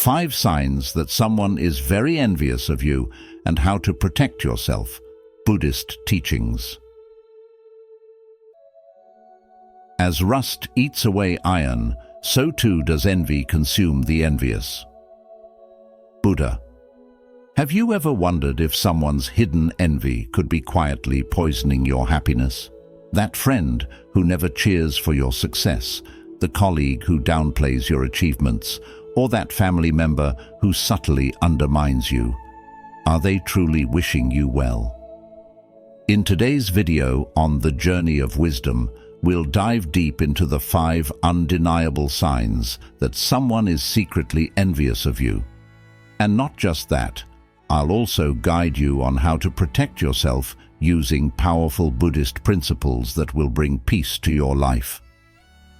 5 signs that someone is very envious of you and how to protect yourself. Buddhist teachings. As rust eats away iron, so too does envy consume the envious. Buddha. Have you ever wondered if someone's hidden envy could be quietly poisoning your happiness? That friend who never cheers for your success, the colleague who downplays your achievements, or that family member who subtly undermines you. Are they truly wishing you well? In today's video on the journey of wisdom, we'll dive deep into the 5 undeniable signs that someone is secretly envious of you. And not just that, I'll also guide you on how to protect yourself using powerful Buddhist principles that will bring peace to your life.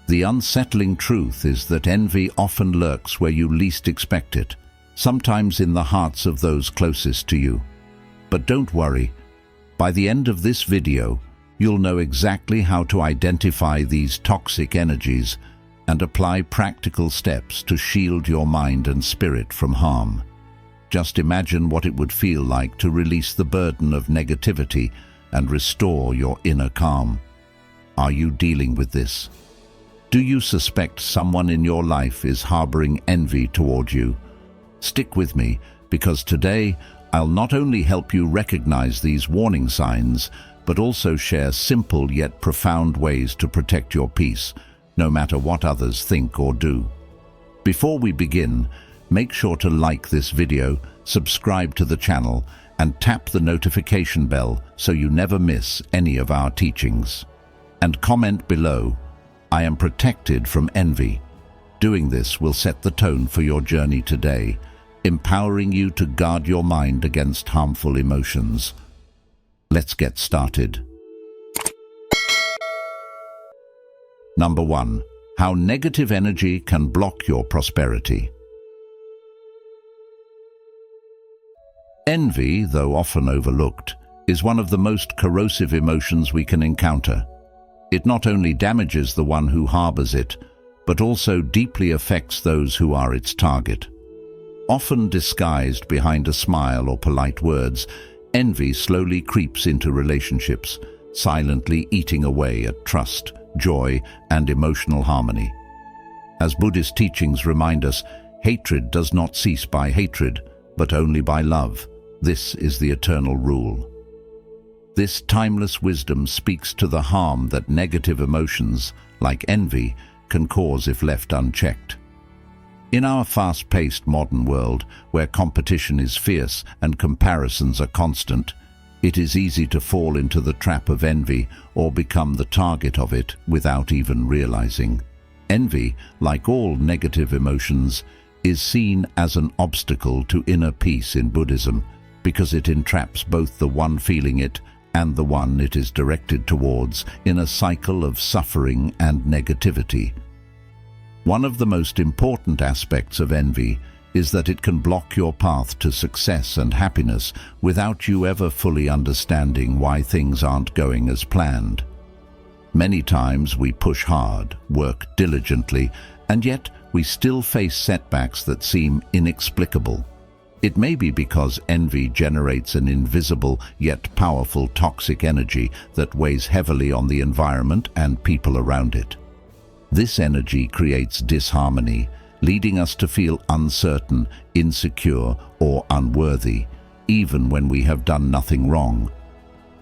The unsettling truth is that envy often lurks where you least expect it, sometimes in the hearts of those closest to you. But don't worry, by the end of this video, you'll know exactly how to identify these toxic energies and apply practical steps to shield your mind and spirit from harm. Just imagine what it would feel like to release the burden of negativity and restore your inner calm. Are you dealing with this? Do you suspect someone in your life is harboring envy toward you? Stick with me, because today I'll not only help you recognize these warning signs, but also share simple yet profound ways to protect your peace, no matter what others think or do. Before we begin, make sure to like this video, subscribe to the channel, and tap the notification bell so you never miss any of our teachings. And comment below, I am protected from envy. Doing this will set the tone for your journey today, empowering you to guard your mind against harmful emotions. Let's get started. Number 1. How negative energy can block your prosperity. Envy, though often overlooked, is one of the most corrosive emotions we can encounter. It not only damages the one who harbors it, but also deeply affects those who are its target. Often disguised behind a smile or polite words, envy slowly creeps into relationships, silently eating away at trust, joy, and emotional harmony. As Buddhist teachings remind us, hatred does not cease by hatred, but only by love. This is the eternal rule. This timeless wisdom speaks to the harm that negative emotions, like envy, can cause if left unchecked. In our fast-paced modern world, where competition is fierce and comparisons are constant, it is easy to fall into the trap of envy or become the target of it without even realizing. Envy, like all negative emotions, is seen as an obstacle to inner peace in Buddhism because it entraps both the one feeling it and the one it is directed towards in a cycle of suffering and negativity. One of the most important aspects of envy is that it can block your path to success and happiness without you ever fully understanding why things aren't going as planned. Many times we push hard, work diligently, and yet we still face setbacks that seem inexplicable. It may be because envy generates an invisible yet powerful toxic energy that weighs heavily on the environment and people around it. This energy creates disharmony, leading us to feel uncertain, insecure, or unworthy, even when we have done nothing wrong.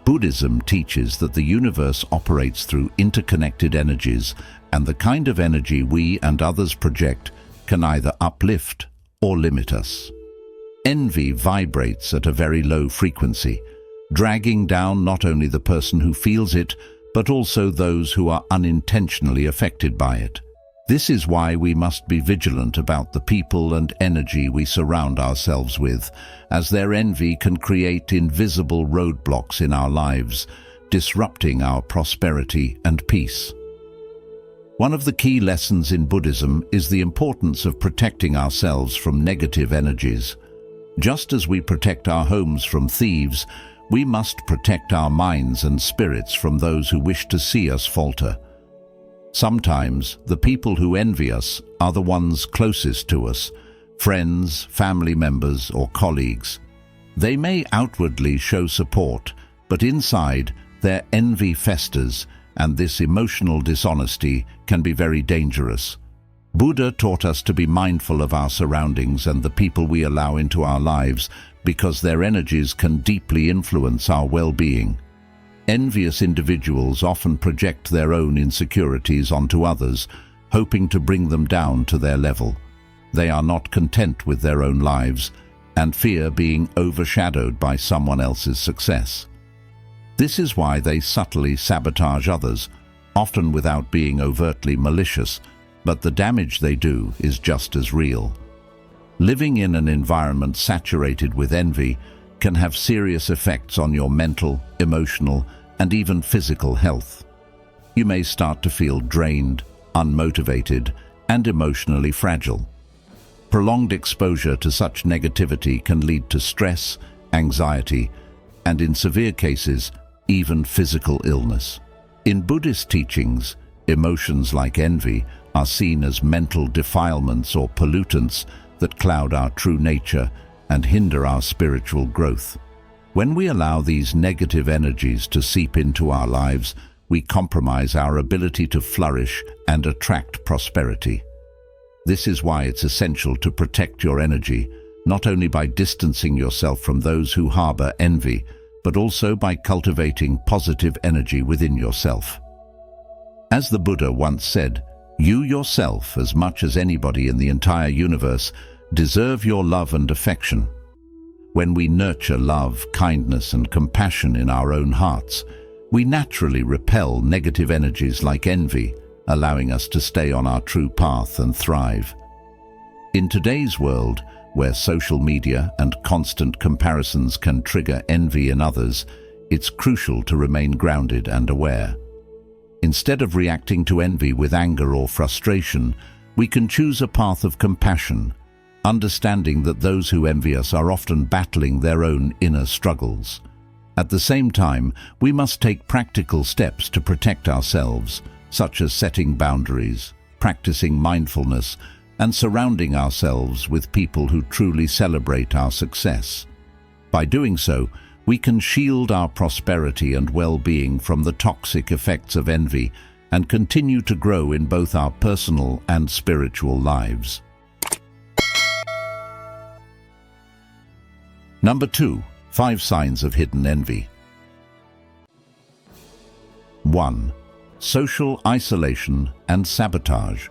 Buddhism teaches that the universe operates through interconnected energies, and the kind of energy we and others project can either uplift or limit us. Envy vibrates at a very low frequency, dragging down not only the person who feels it, but also those who are unintentionally affected by it. This is why we must be vigilant about the people and energy we surround ourselves with, as their envy can create invisible roadblocks in our lives, disrupting our prosperity and peace. One of the key lessons in Buddhism is the importance of protecting ourselves from negative energies. Just as we protect our homes from thieves, we must protect our minds and spirits from those who wish to see us falter. Sometimes, the people who envy us are the ones closest to us, friends, family members, or colleagues. They may outwardly show support, but inside, their envy festers, and this emotional dishonesty can be very dangerous. Buddha taught us to be mindful of our surroundings and the people we allow into our lives because their energies can deeply influence our well-being. Envious individuals often project their own insecurities onto others, hoping to bring them down to their level. They are not content with their own lives and fear being overshadowed by someone else's success. This is why they subtly sabotage others, often without being overtly malicious, but the damage they do is just as real. Living in an environment saturated with envy can have serious effects on your mental, emotional, and even physical health. You may start to feel drained, unmotivated, and emotionally fragile. Prolonged exposure to such negativity can lead to stress, anxiety, and in severe cases, even physical illness. In Buddhist teachings, emotions like envy are seen as mental defilements or pollutants that cloud our true nature and hinder our spiritual growth. When we allow these negative energies to seep into our lives, we compromise our ability to flourish and attract prosperity. This is why it's essential to protect your energy, not only by distancing yourself from those who harbor envy, but also by cultivating positive energy within yourself. As the Buddha once said, you yourself, as much as anybody in the entire universe, deserve your love and affection. When we nurture love, kindness, and compassion in our own hearts, we naturally repel negative energies like envy, allowing us to stay on our true path and thrive. In today's world, where social media and constant comparisons can trigger envy in others, it's crucial to remain grounded and aware. Instead of reacting to envy with anger or frustration, we can choose a path of compassion, understanding that those who envy us are often battling their own inner struggles. At the same time, we must take practical steps to protect ourselves, such as setting boundaries, practicing mindfulness, and surrounding ourselves with people who truly celebrate our success. By doing so, we can shield our prosperity and well-being from the toxic effects of envy and continue to grow in both our personal and spiritual lives. Number 2. 5 signs of hidden envy. 1. Social isolation and sabotage.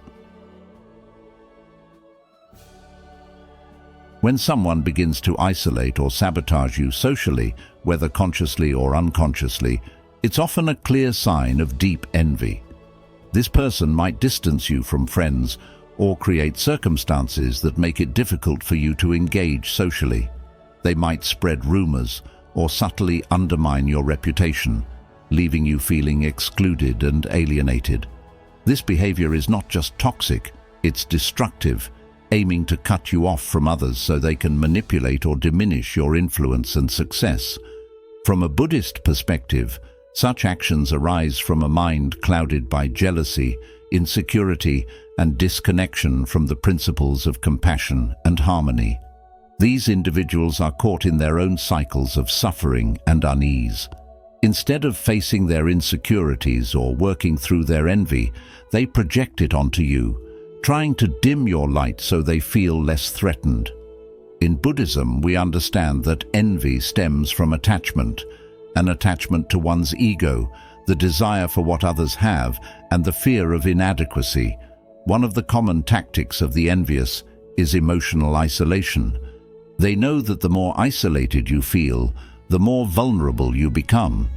When someone begins to isolate or sabotage you socially, whether consciously or unconsciously, it's often a clear sign of deep envy. This person might distance you from friends or create circumstances that make it difficult for you to engage socially. They might spread rumors or subtly undermine your reputation, leaving you feeling excluded and alienated. This behavior is not just toxic, it's destructive, aiming to cut you off from others so they can manipulate or diminish your influence and success. From a Buddhist perspective, such actions arise from a mind clouded by jealousy, insecurity, and disconnection from the principles of compassion and harmony. These individuals are caught in their own cycles of suffering and unease. Instead of facing their insecurities or working through their envy, they project it onto you, trying to dim your light so they feel less threatened. In Buddhism, we understand that envy stems from attachment, an attachment to one's ego, the desire for what others have, and the fear of inadequacy. One of the common tactics of the envious is emotional isolation. They know that the more isolated you feel, the more vulnerable you become.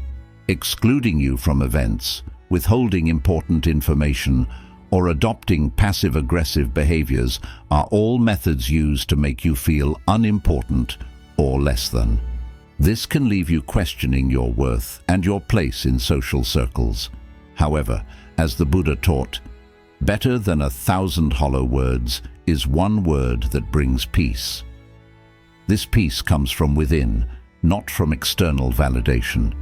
Excluding you from events, withholding important information, or adopting passive-aggressive behaviors are all methods used to make you feel unimportant or less than. This can leave you questioning your worth and your place in social circles. However, as the Buddha taught, better than 1,000 hollow words is one word that brings peace. This peace comes from within, not from external validation.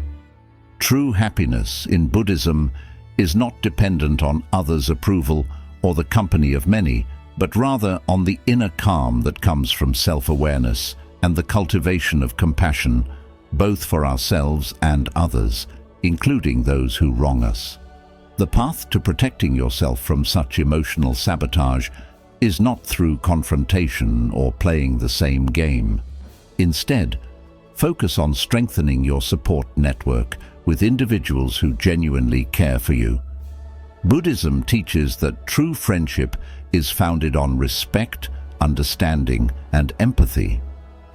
True happiness in Buddhism is not dependent on others' approval or the company of many, but rather on the inner calm that comes from self-awareness and the cultivation of compassion, both for ourselves and others, including those who wrong us. The path to protecting yourself from such emotional sabotage is not through confrontation or playing the same game. Instead, focus on strengthening your support network with individuals who genuinely care for you. Buddhism teaches that true friendship is founded on respect, understanding, and empathy.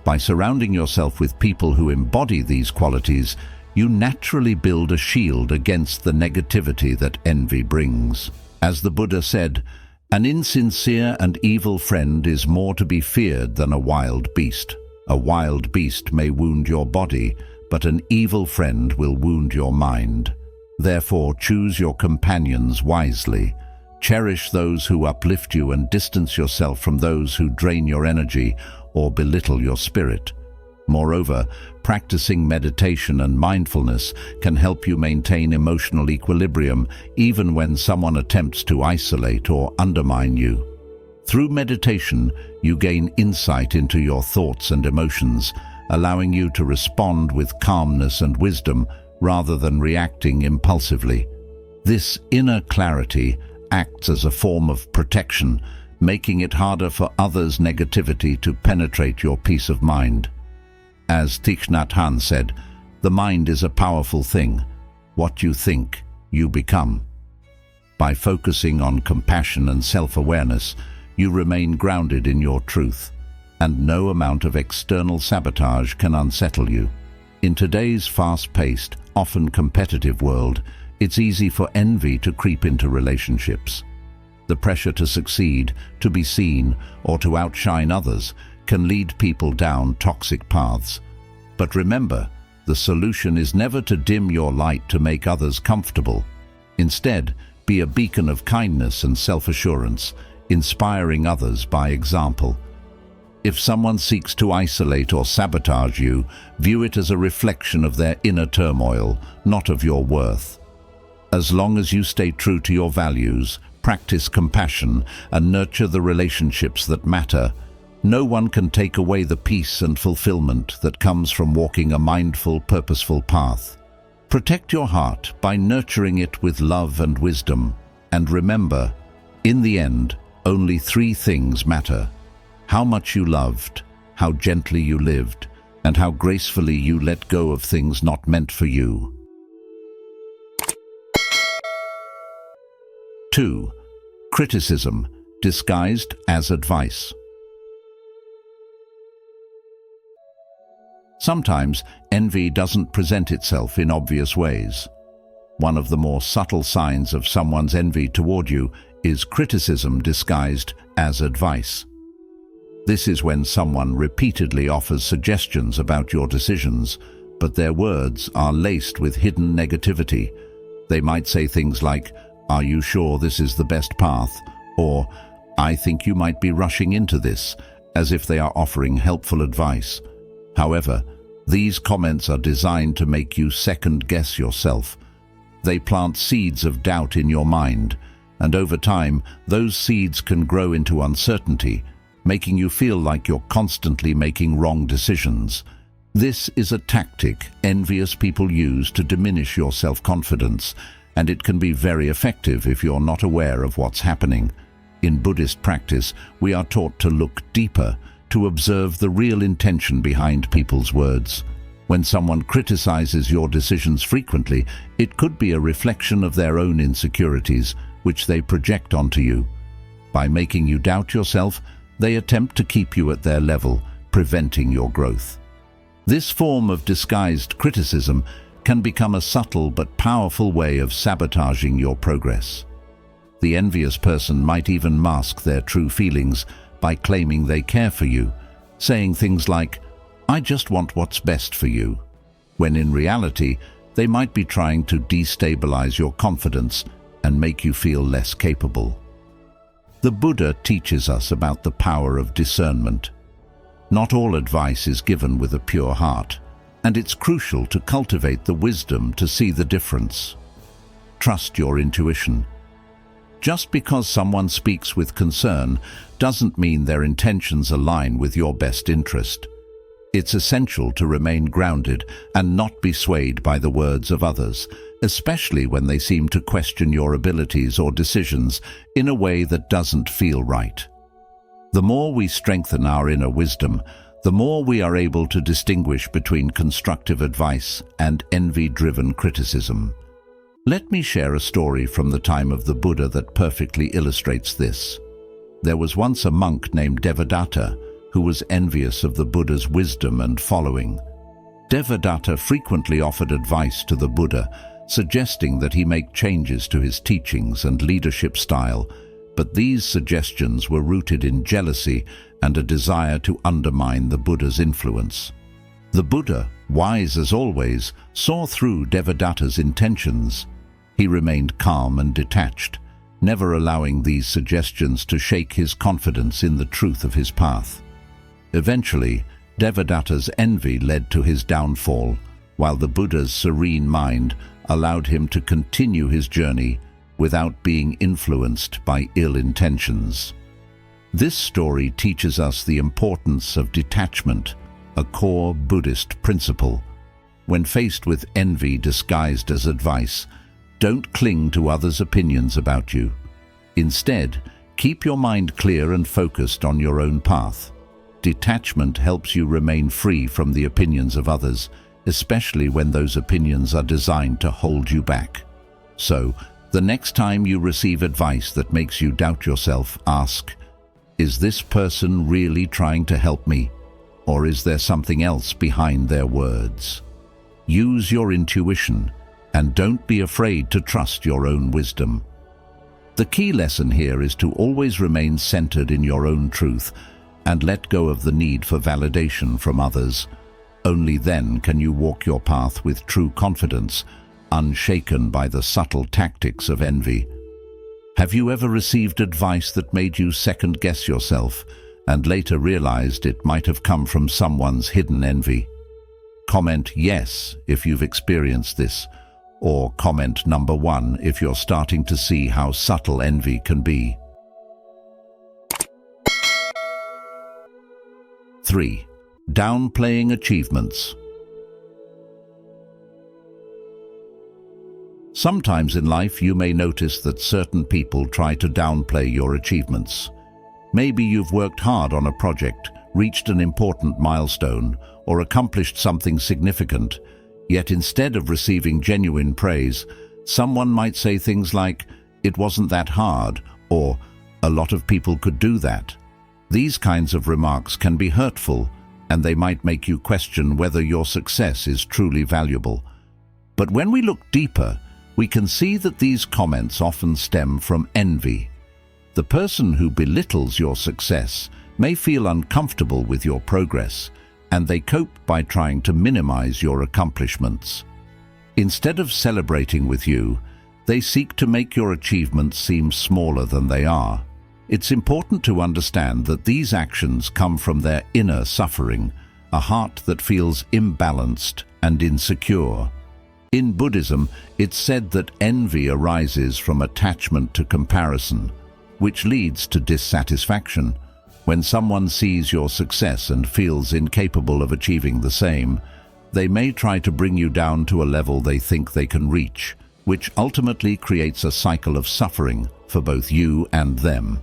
By surrounding yourself with people who embody these qualities, you naturally build a shield against the negativity that envy brings. As the Buddha said, "An insincere and evil friend is more to be feared than a wild beast. A wild beast may wound your body, but an evil friend will wound your mind. Therefore, choose your companions wisely. Cherish those who uplift you and distance yourself from those who drain your energy or belittle your spirit." Moreover, practicing meditation and mindfulness can help you maintain emotional equilibrium even when someone attempts to isolate or undermine you. Through meditation, you gain insight into your thoughts and emotions, allowing you to respond with calmness and wisdom rather than reacting impulsively. This inner clarity acts as a form of protection, making it harder for others' negativity to penetrate your peace of mind. As Thich Nhat Hanh said, "The mind is a powerful thing. What you think, you become." By focusing on compassion and self-awareness, you remain grounded in your truth, and no amount of external sabotage can unsettle you. In today's fast-paced, often competitive world, it's easy for envy to creep into relationships. The pressure to succeed, to be seen, or to outshine others can lead people down toxic paths. But remember, the solution is never to dim your light to make others comfortable. Instead, be a beacon of kindness and self-assurance, inspiring others by example. If someone seeks to isolate or sabotage you, view it as a reflection of their inner turmoil, not of your worth. As long as you stay true to your values, practice compassion, and nurture the relationships that matter, no one can take away the peace and fulfillment that comes from walking a mindful, purposeful path. Protect your heart by nurturing it with love and wisdom. And remember, in the end, only three things matter: how much you loved, how gently you lived, and how gracefully you let go of things not meant for you. 2. Criticism, disguised as advice. Sometimes envy doesn't present itself in obvious ways. One of the more subtle signs of someone's envy toward you is criticism disguised as advice. This is when someone repeatedly offers suggestions about your decisions, but their words are laced with hidden negativity. They might say things like, "Are you sure this is the best path?" or "I think you might be rushing into this," as if they are offering helpful advice. However, these comments are designed to make you second-guess yourself. They plant seeds of doubt in your mind, and over time, those seeds can grow into uncertainty, making you feel like you're constantly making wrong decisions. This is a tactic envious people use to diminish your self-confidence, and it can be very effective if you're not aware of what's happening. In Buddhist practice, we are taught to look deeper, to observe the real intention behind people's words. When someone criticizes your decisions frequently, it could be a reflection of their own insecurities, which they project onto you. By making you doubt yourself, they attempt to keep you at their level, preventing your growth. This form of disguised criticism can become a subtle but powerful way of sabotaging your progress. The envious person might even mask their true feelings by claiming they care for you, saying things like, "I just want what's best for you," when in reality, they might be trying to destabilize your confidence and make you feel less capable. The Buddha teaches us about the power of discernment. Not all advice is given with a pure heart, and it's crucial to cultivate the wisdom to see the difference. Trust your intuition. Just because someone speaks with concern doesn't mean their intentions align with your best interest. It's essential to remain grounded and not be swayed by the words of others, especially when they seem to question your abilities or decisions in a way that doesn't feel right. The more we strengthen our inner wisdom, the more we are able to distinguish between constructive advice and envy-driven criticism. Let me share a story from the time of the Buddha that perfectly illustrates this. There was once a monk named Devadatta who was envious of the Buddha's wisdom and following. Devadatta frequently offered advice to the Buddha, suggesting that he make changes to his teachings and leadership style, but these suggestions were rooted in jealousy and a desire to undermine the Buddha's influence. The Buddha, wise as always, saw through Devadatta's intentions. He remained calm and detached, never allowing these suggestions to shake his confidence in the truth of his path. Eventually, Devadatta's envy led to his downfall, while the Buddha's serene mind allowed him to continue his journey without being influenced by ill intentions. This story teaches us the importance of detachment, a core Buddhist principle. When faced with envy disguised as advice, don't cling to others' opinions about you. Instead, keep your mind clear and focused on your own path. Detachment helps you remain free from the opinions of others, especially when those opinions are designed to hold you back. So, the next time you receive advice that makes you doubt yourself, ask, is this person really trying to help me? Or is there something else behind their words? Use your intuition, and don't be afraid to trust your own wisdom. The key lesson here is to always remain centered in your own truth and let go of the need for validation from others. Only then can you walk your path with true confidence, unshaken by the subtle tactics of envy. Have you ever received advice that made you second-guess yourself and later realized it might have come from someone's hidden envy? Comment yes if you've experienced this, or comment number 1 if you're starting to see how subtle envy can be. 3. Downplaying achievements. Sometimes in life you may notice that certain people try to downplay your achievements. Maybe you've worked hard on a project, reached an important milestone, or accomplished something significant, yet instead of receiving genuine praise, someone might say things like, "It wasn't that hard," or "A lot of people could do that." These kinds of remarks can be hurtful, and they might make you question whether your success is truly valuable. But when we look deeper, we can see that these comments often stem from envy. The person who belittles your success may feel uncomfortable with your progress, and they cope by trying to minimize your accomplishments. Instead of celebrating with you, they seek to make your achievements seem smaller than they are. It's important to understand that these actions come from their inner suffering, a heart that feels imbalanced and insecure. In Buddhism, it's said that envy arises from attachment to comparison, which leads to dissatisfaction. When someone sees your success and feels incapable of achieving the same, they may try to bring you down to a level they think they can reach, which ultimately creates a cycle of suffering for both you and them.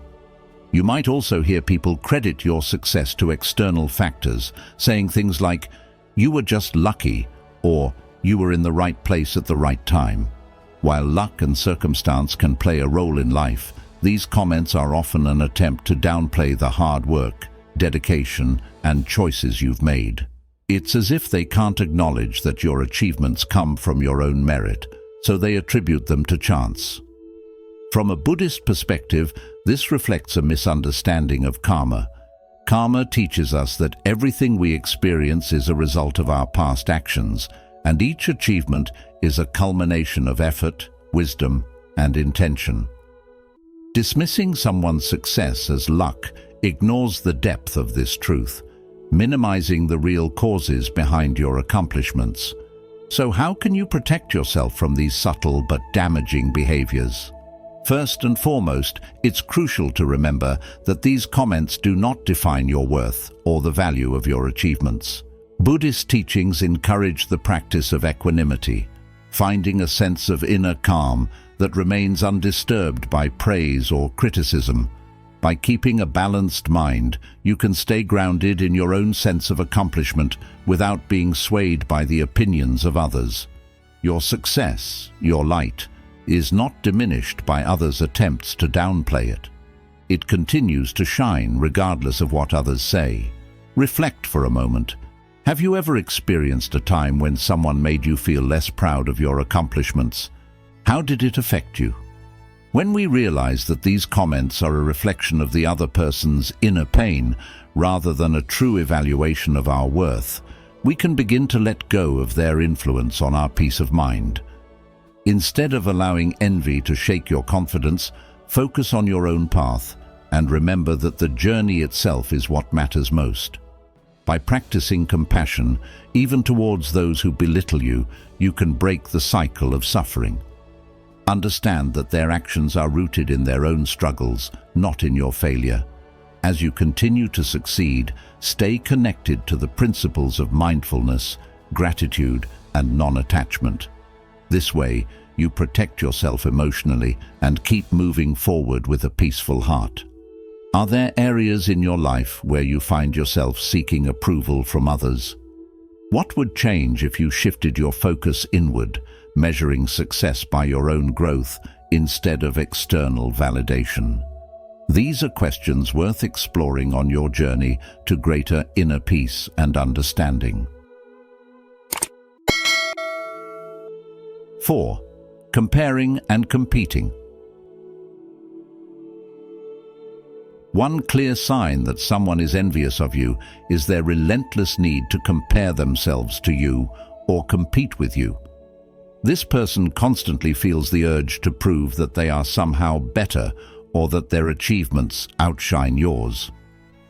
You might also hear people credit your success to external factors, saying things like, "You were just lucky," or "You were in the right place at the right time." While luck and circumstance can play a role in life, these comments are often an attempt to downplay the hard work, dedication, and choices you've made. It's as if they can't acknowledge that your achievements come from your own merit, so they attribute them to chance. From a Buddhist perspective, this reflects a misunderstanding of karma. Karma teaches us that everything we experience is a result of our past actions, and each achievement is a culmination of effort, wisdom, and intention. Dismissing someone's success as luck ignores the depth of this truth, minimizing the real causes behind your accomplishments. So how can you protect yourself from these subtle but damaging behaviors? First and foremost, it's crucial to remember that these comments do not define your worth or the value of your achievements. Buddhist teachings encourage the practice of equanimity, finding a sense of inner calm that remains undisturbed by praise or criticism. By keeping a balanced mind, you can stay grounded in your own sense of accomplishment without being swayed by the opinions of others. Your success, your light, is not diminished by others' attempts to downplay it. It continues to shine regardless of what others say. Reflect for a moment. Have you ever experienced a time when someone made you feel less proud of your accomplishments? How did it affect you? When we realize that these comments are a reflection of the other person's inner pain rather than a true evaluation of our worth, we can begin to let go of their influence on our peace of mind. Instead of allowing envy to shake your confidence, focus on your own path and remember that the journey itself is what matters most. By practicing compassion, even towards those who belittle you, you can break the cycle of suffering. Understand that their actions are rooted in their own struggles, not in your failure. As you continue to succeed, stay connected to the principles of mindfulness, gratitude, and non-attachment. This way, you protect yourself emotionally and keep moving forward with a peaceful heart. Are there areas in your life where you find yourself seeking approval from others? What would change if you shifted your focus inward, measuring success by your own growth instead of external validation? These are questions worth exploring on your journey to greater inner peace and understanding. 4. Comparing and competing. One clear sign that someone is envious of you is their relentless need to compare themselves to you or compete with you. This person constantly feels the urge to prove that they are somehow better or that their achievements outshine yours.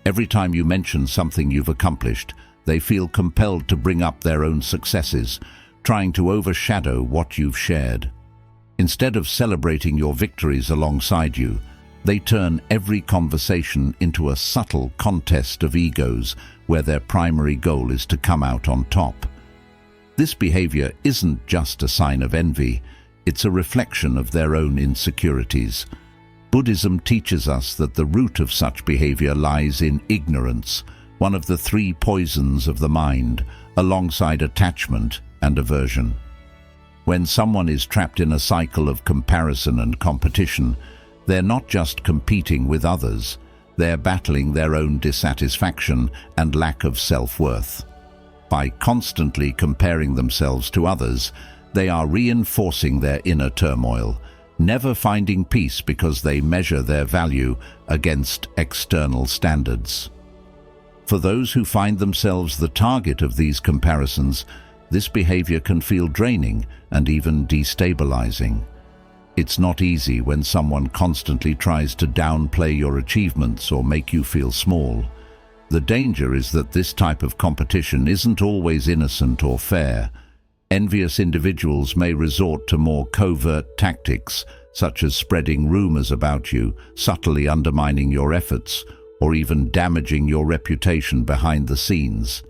Every time you mention something you've accomplished, they feel compelled to bring up their own successes, trying to overshadow what you've shared. Instead of celebrating your victories alongside you, they turn every conversation into a subtle contest of egos where their primary goal is to come out on top. This behavior isn't just a sign of envy, it's a reflection of their own insecurities. Buddhism teaches us that the root of such behavior lies in ignorance, one of the 3 poisons of the mind, alongside attachment and aversion. When someone is trapped in a cycle of comparison and competition, they're not just competing with others, they're battling their own dissatisfaction and lack of self-worth. By constantly comparing themselves to others, they are reinforcing their inner turmoil, never finding peace because they measure their value against external standards. For those who find themselves the target of these comparisons, this behavior can feel draining and even destabilizing. It's not easy when someone constantly tries to downplay your achievements or make you feel small. The danger is that this type of competition isn't always innocent or fair. Envious individuals may resort to more covert tactics, such as spreading rumors about you, subtly undermining your efforts, or even damaging your reputation behind the scenes.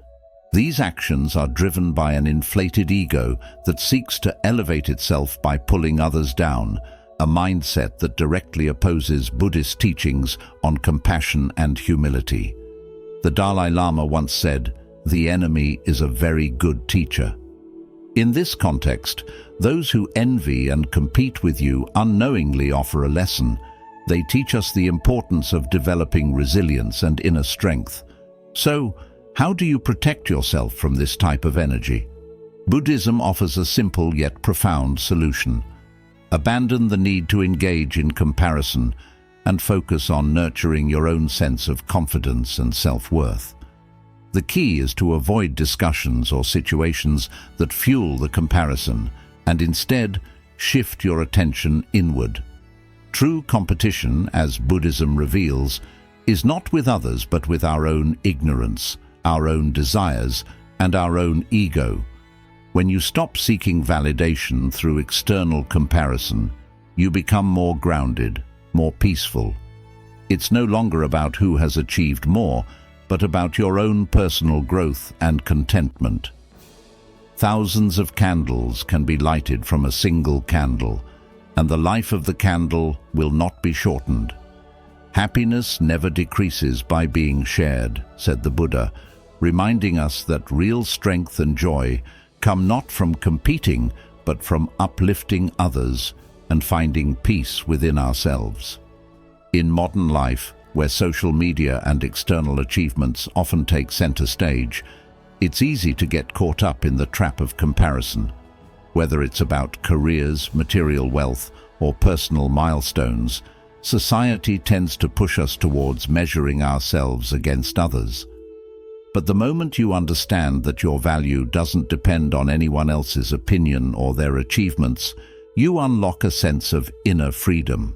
These actions are driven by an inflated ego that seeks to elevate itself by pulling others down, a mindset that directly opposes Buddhist teachings on compassion and humility. The Dalai Lama once said, "The enemy is a very good teacher." In this context, those who envy and compete with you unknowingly offer a lesson. They teach us the importance of developing resilience and inner strength. So, how do you protect yourself from this type of energy? Buddhism offers a simple yet profound solution. Abandon the need to engage in comparison and focus on nurturing your own sense of confidence and self-worth. The key is to avoid discussions or situations that fuel the comparison and instead shift your attention inward. True competition, as Buddhism reveals, is not with others but with our own ignorance, our own desires, and our own ego. When you stop seeking validation through external comparison, you become more grounded, more peaceful. It's no longer about who has achieved more, but about your own personal growth and contentment. Thousands of candles can be lighted from a single candle, and the life of the candle will not be shortened. Happiness never decreases by being shared, said the Buddha, reminding us that real strength and joy come not from competing, but from uplifting others and finding peace within ourselves. In modern life, where social media and external achievements often take center stage, it's easy to get caught up in the trap of comparison. Whether it's about careers, material wealth, or personal milestones, society tends to push us towards measuring ourselves against others. But the moment you understand that your value doesn't depend on anyone else's opinion or their achievements, you unlock a sense of inner freedom.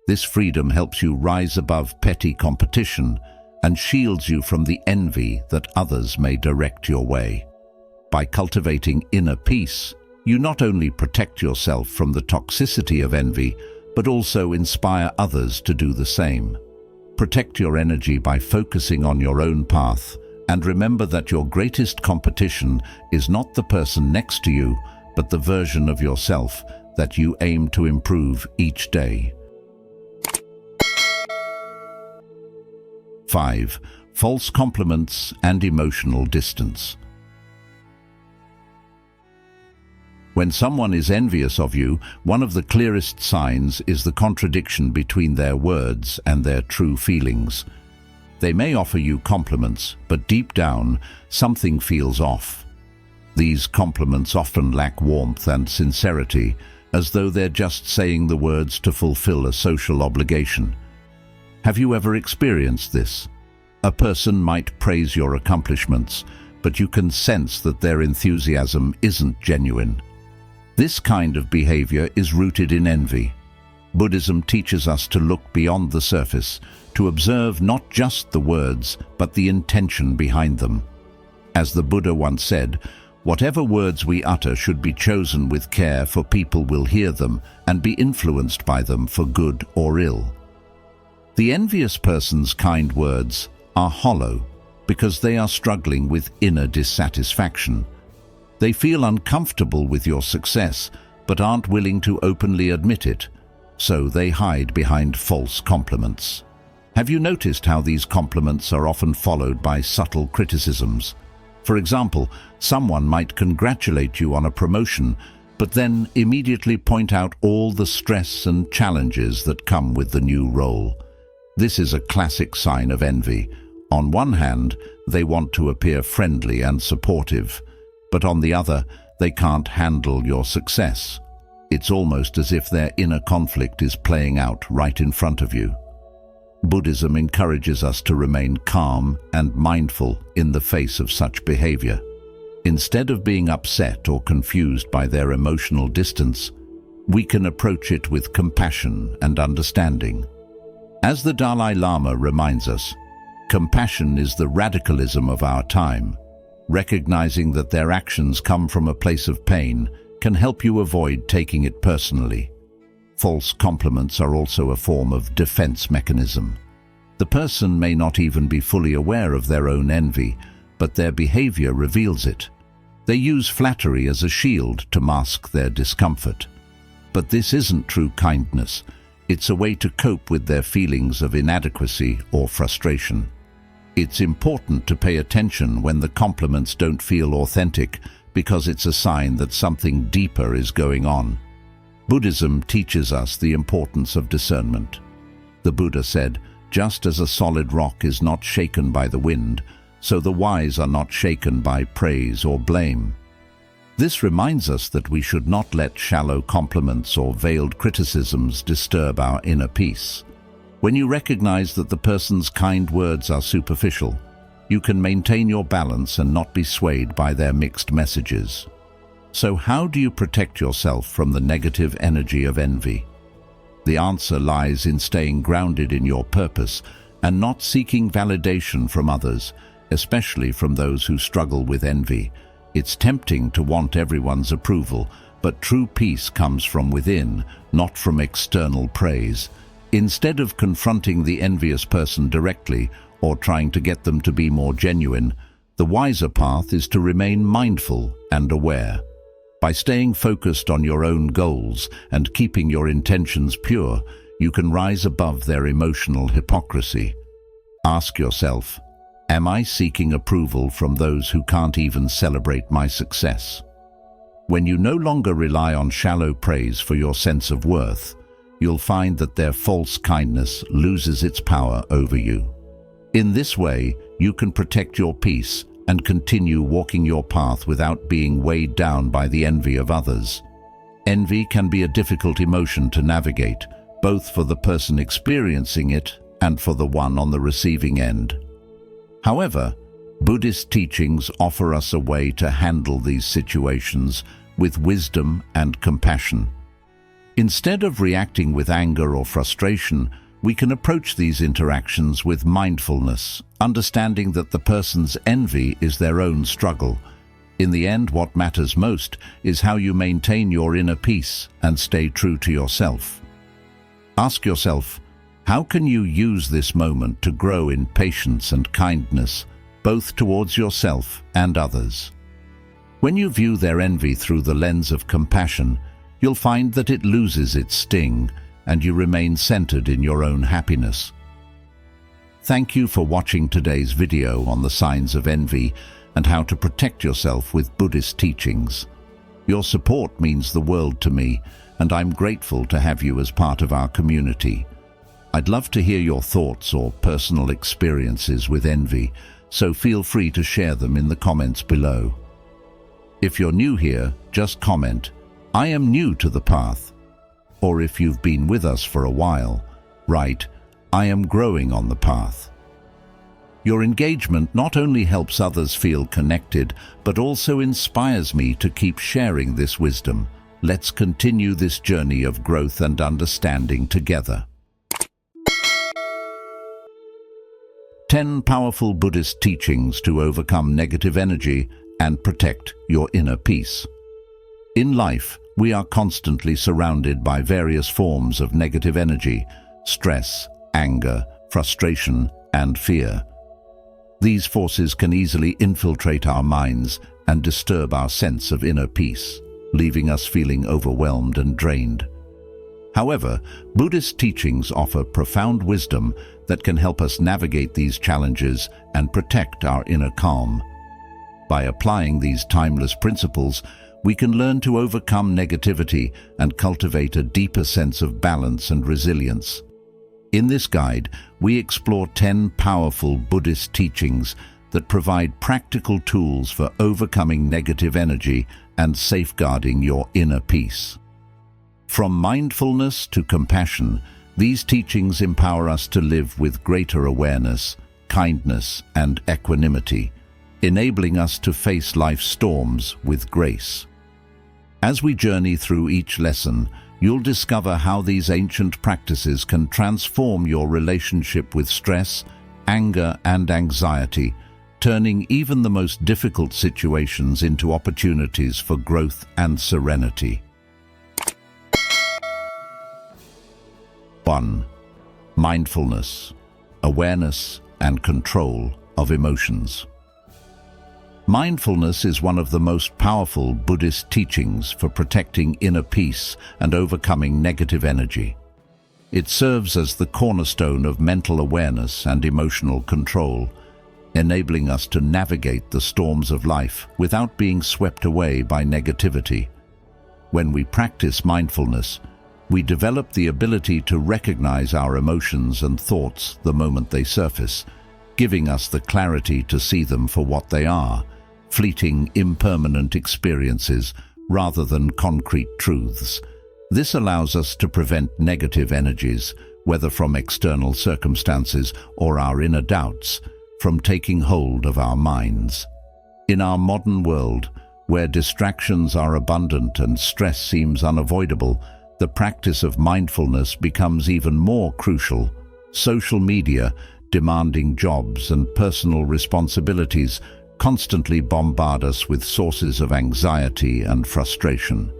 This freedom helps you rise above petty competition and shields you from the envy that others may direct your way. By cultivating inner peace, you not only protect yourself from the toxicity of envy, but also inspire others to do the same. Protect your energy by focusing on your own path, and remember that your greatest competition is not the person next to you, but the version of yourself that you aim to improve each day. 5. False compliments and emotional distance. When someone is envious of you, one of the clearest signs is the contradiction between their words and their true feelings. They may offer you compliments, but deep down, something feels off. These compliments often lack warmth and sincerity, as though they're just saying the words to fulfill a social obligation. Have you ever experienced this? A person might praise your accomplishments, but you can sense that their enthusiasm isn't genuine. This kind of behavior is rooted in envy. Buddhism teaches us to look beyond the surface, to observe not just the words, but the intention behind them. As the Buddha once said, whatever words we utter should be chosen with care, for people will hear them and be influenced by them for good or ill. The envious person's kind words are hollow because they are struggling with inner dissatisfaction. They feel uncomfortable with your success, but aren't willing to openly admit it, so they hide behind false compliments. Have you noticed how these compliments are often followed by subtle criticisms? For example, someone might congratulate you on a promotion, but then immediately point out all the stress and challenges that come with the new role. This is a classic sign of envy. On one hand, they want to appear friendly and supportive, but on the other, they can't handle your success. It's almost as if their inner conflict is playing out right in front of you. Buddhism encourages us to remain calm and mindful in the face of such behavior. Instead of being upset or confused by their emotional distance, we can approach it with compassion and understanding. As the Dalai Lama reminds us, compassion is the radicalism of our time. Recognizing that their actions come from a place of pain can help you avoid taking it personally. False compliments are also a form of defense mechanism. The person may not even be fully aware of their own envy, but their behavior reveals it. They use flattery as a shield to mask their discomfort. But this isn't true kindness. It's a way to cope with their feelings of inadequacy or frustration. It's important to pay attention when the compliments don't feel authentic, because it's a sign that something deeper is going on. Buddhism teaches us the importance of discernment. The Buddha said, "Just as a solid rock is not shaken by the wind, so the wise are not shaken by praise or blame." This reminds us that we should not let shallow compliments or veiled criticisms disturb our inner peace. When you recognize that the person's kind words are superficial, you can maintain your balance and not be swayed by their mixed messages. So how do you protect yourself from the negative energy of envy? The answer lies in staying grounded in your purpose and not seeking validation from others, especially from those who struggle with envy. It's tempting to want everyone's approval, but true peace comes from within, not from external praise. Instead of confronting the envious person directly or trying to get them to be more genuine, the wiser path is to remain mindful and aware. By staying focused on your own goals and keeping your intentions pure, you can rise above their emotional hypocrisy. Ask yourself, am I seeking approval from those who can't even celebrate my success? When you no longer rely on shallow praise for your sense of worth, you'll find that their false kindness loses its power over you. In this way, you can protect your peace and continue walking your path without being weighed down by the envy of others. Envy can be a difficult emotion to navigate, both for the person experiencing it and for the one on the receiving end. However, Buddhist teachings offer us a way to handle these situations with wisdom and compassion. Instead of reacting with anger or frustration, we can approach these interactions with mindfulness, understanding that the person's envy is their own struggle. In the end, what matters most is how you maintain your inner peace and stay true to yourself. Ask yourself, how can you use this moment to grow in patience and kindness, both towards yourself and others? When you view their envy through the lens of compassion, you'll find that it loses its sting and you remain centered in your own happiness. Thank you for watching today's video on the signs of envy and how to protect yourself with Buddhist teachings. Your support means the world to me, and I'm grateful to have you as part of our community. I'd love to hear your thoughts or personal experiences with envy, so feel free to share them in the comments below. If you're new here, just comment, "I am new to the path." Or if you've been with us for a while, write, "I am growing on the path." Your engagement not only helps others feel connected, but also inspires me to keep sharing this wisdom. Let's continue this journey of growth and understanding together. 10 powerful Buddhist teachings to overcome negative energy and protect your inner peace. In life, we are constantly surrounded by various forms of negative energy, stress, anger, frustration, and fear. These forces can easily infiltrate our minds and disturb our sense of inner peace, leaving us feeling overwhelmed and drained. However, Buddhist teachings offer profound wisdom that can help us navigate these challenges and protect our inner calm. By applying these timeless principles, we can learn to overcome negativity and cultivate a deeper sense of balance and resilience. In this guide, we explore 10 powerful Buddhist teachings that provide practical tools for overcoming negative energy and safeguarding your inner peace. From mindfulness to compassion, these teachings empower us to live with greater awareness, kindness, and equanimity, enabling us to face life's storms with grace. As we journey through each lesson, you'll discover how these ancient practices can transform your relationship with stress, anger, and anxiety, turning even the most difficult situations into opportunities for growth and serenity. 1. Mindfulness, awareness, and control of emotions. Mindfulness is one of the most powerful Buddhist teachings for protecting inner peace and overcoming negative energy. It serves as the cornerstone of mental awareness and emotional control, enabling us to navigate the storms of life without being swept away by negativity. When we practice mindfulness, we develop the ability to recognize our emotions and thoughts the moment they surface, giving us the clarity to see them for what they are, fleeting, impermanent experiences rather than concrete truths. This allows us to prevent negative energies, whether from external circumstances or our inner doubts, from taking hold of our minds. In our modern world, where distractions are abundant and stress seems unavoidable, the practice of mindfulness becomes even more crucial. Social media, demanding jobs, and personal responsibilities constantly bombard us with sources of anxiety and frustration.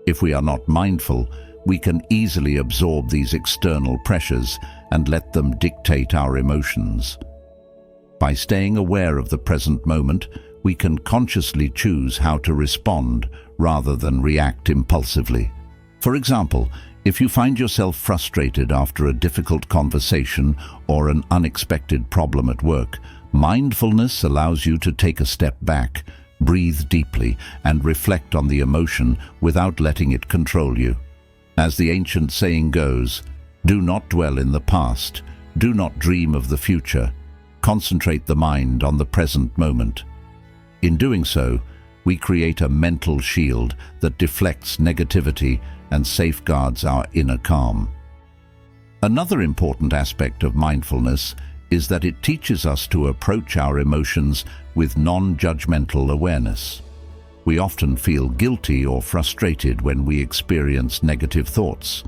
If we are not mindful, we can easily absorb these external pressures and let them dictate our emotions. By staying aware of the present moment, we can consciously choose how to respond rather than react impulsively. For example, if you find yourself frustrated after a difficult conversation or an unexpected problem at work, mindfulness allows you to take a step back, breathe deeply, and reflect on the emotion without letting it control you. As the ancient saying goes, do not dwell in the past, do not dream of the future, concentrate the mind on the present moment. In doing so, we create a mental shield that deflects negativity and safeguards our inner calm. Another important aspect of mindfulness is that it teaches us to approach our emotions with non-judgmental awareness. We often feel guilty or frustrated when we experience negative thoughts,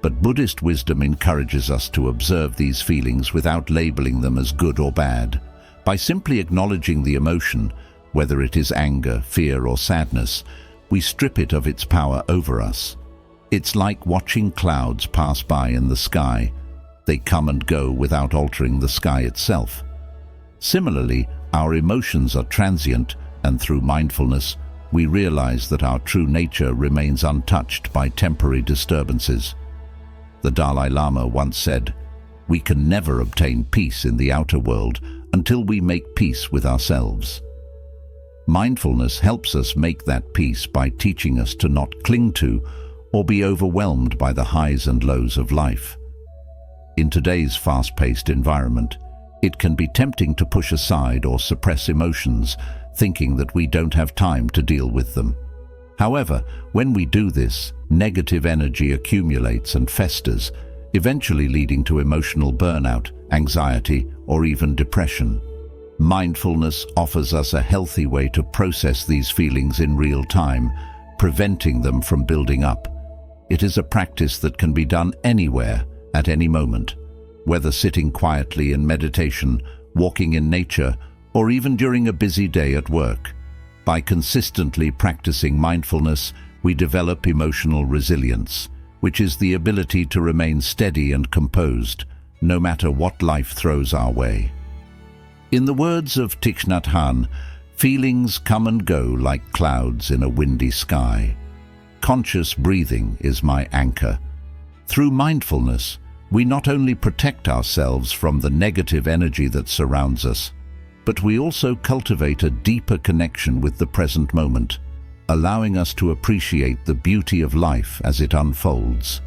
but Buddhist wisdom encourages us to observe these feelings without labeling them as good or bad. By simply acknowledging the emotion, whether it is anger, fear, or sadness, we strip it of its power over us. It's like watching clouds pass by in the sky. They come and go without altering the sky itself. Similarly, our emotions are transient, and through mindfulness, we realize that our true nature remains untouched by temporary disturbances. The Dalai Lama once said, "We can never obtain peace in the outer world until we make peace with ourselves." Mindfulness helps us make that peace by teaching us to not cling to or be overwhelmed by the highs and lows of life. In today's fast-paced environment, it can be tempting to push aside or suppress emotions, thinking that we don't have time to deal with them. However, when we do this, negative energy accumulates and festers, eventually leading to emotional burnout, anxiety, or even depression. Mindfulness offers us a healthy way to process these feelings in real time, preventing them from building up. It is a practice that can be done anywhere, at any moment, whether sitting quietly in meditation, walking in nature, or even during a busy day at work. By consistently practicing mindfulness, we develop emotional resilience, which is the ability to remain steady and composed, no matter what life throws our way. In the words of Thich Nhat Hanh, feelings come and go like clouds in a windy sky. Conscious breathing is my anchor. Through mindfulness, we not only protect ourselves from the negative energy that surrounds us, but we also cultivate a deeper connection with the present moment, allowing us to appreciate the beauty of life as it unfolds.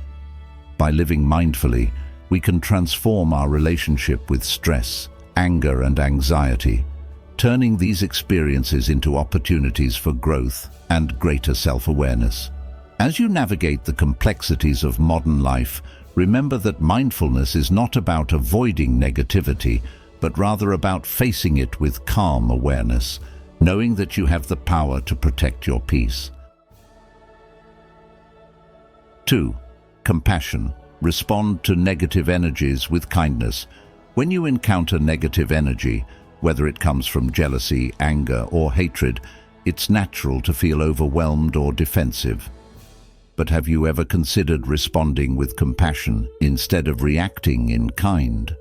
By living mindfully, we can transform our relationship with stress, anger, and anxiety, turning these experiences into opportunities for growth and greater self-awareness. As you navigate the complexities of modern life, remember that mindfulness is not about avoiding negativity, but rather about facing it with calm awareness, knowing that you have the power to protect your peace. 2. Compassion. Respond to negative energies with kindness. When you encounter negative energy, whether it comes from jealousy, anger, or hatred, it's natural to feel overwhelmed or defensive. But have you ever considered responding with compassion instead of reacting in kind?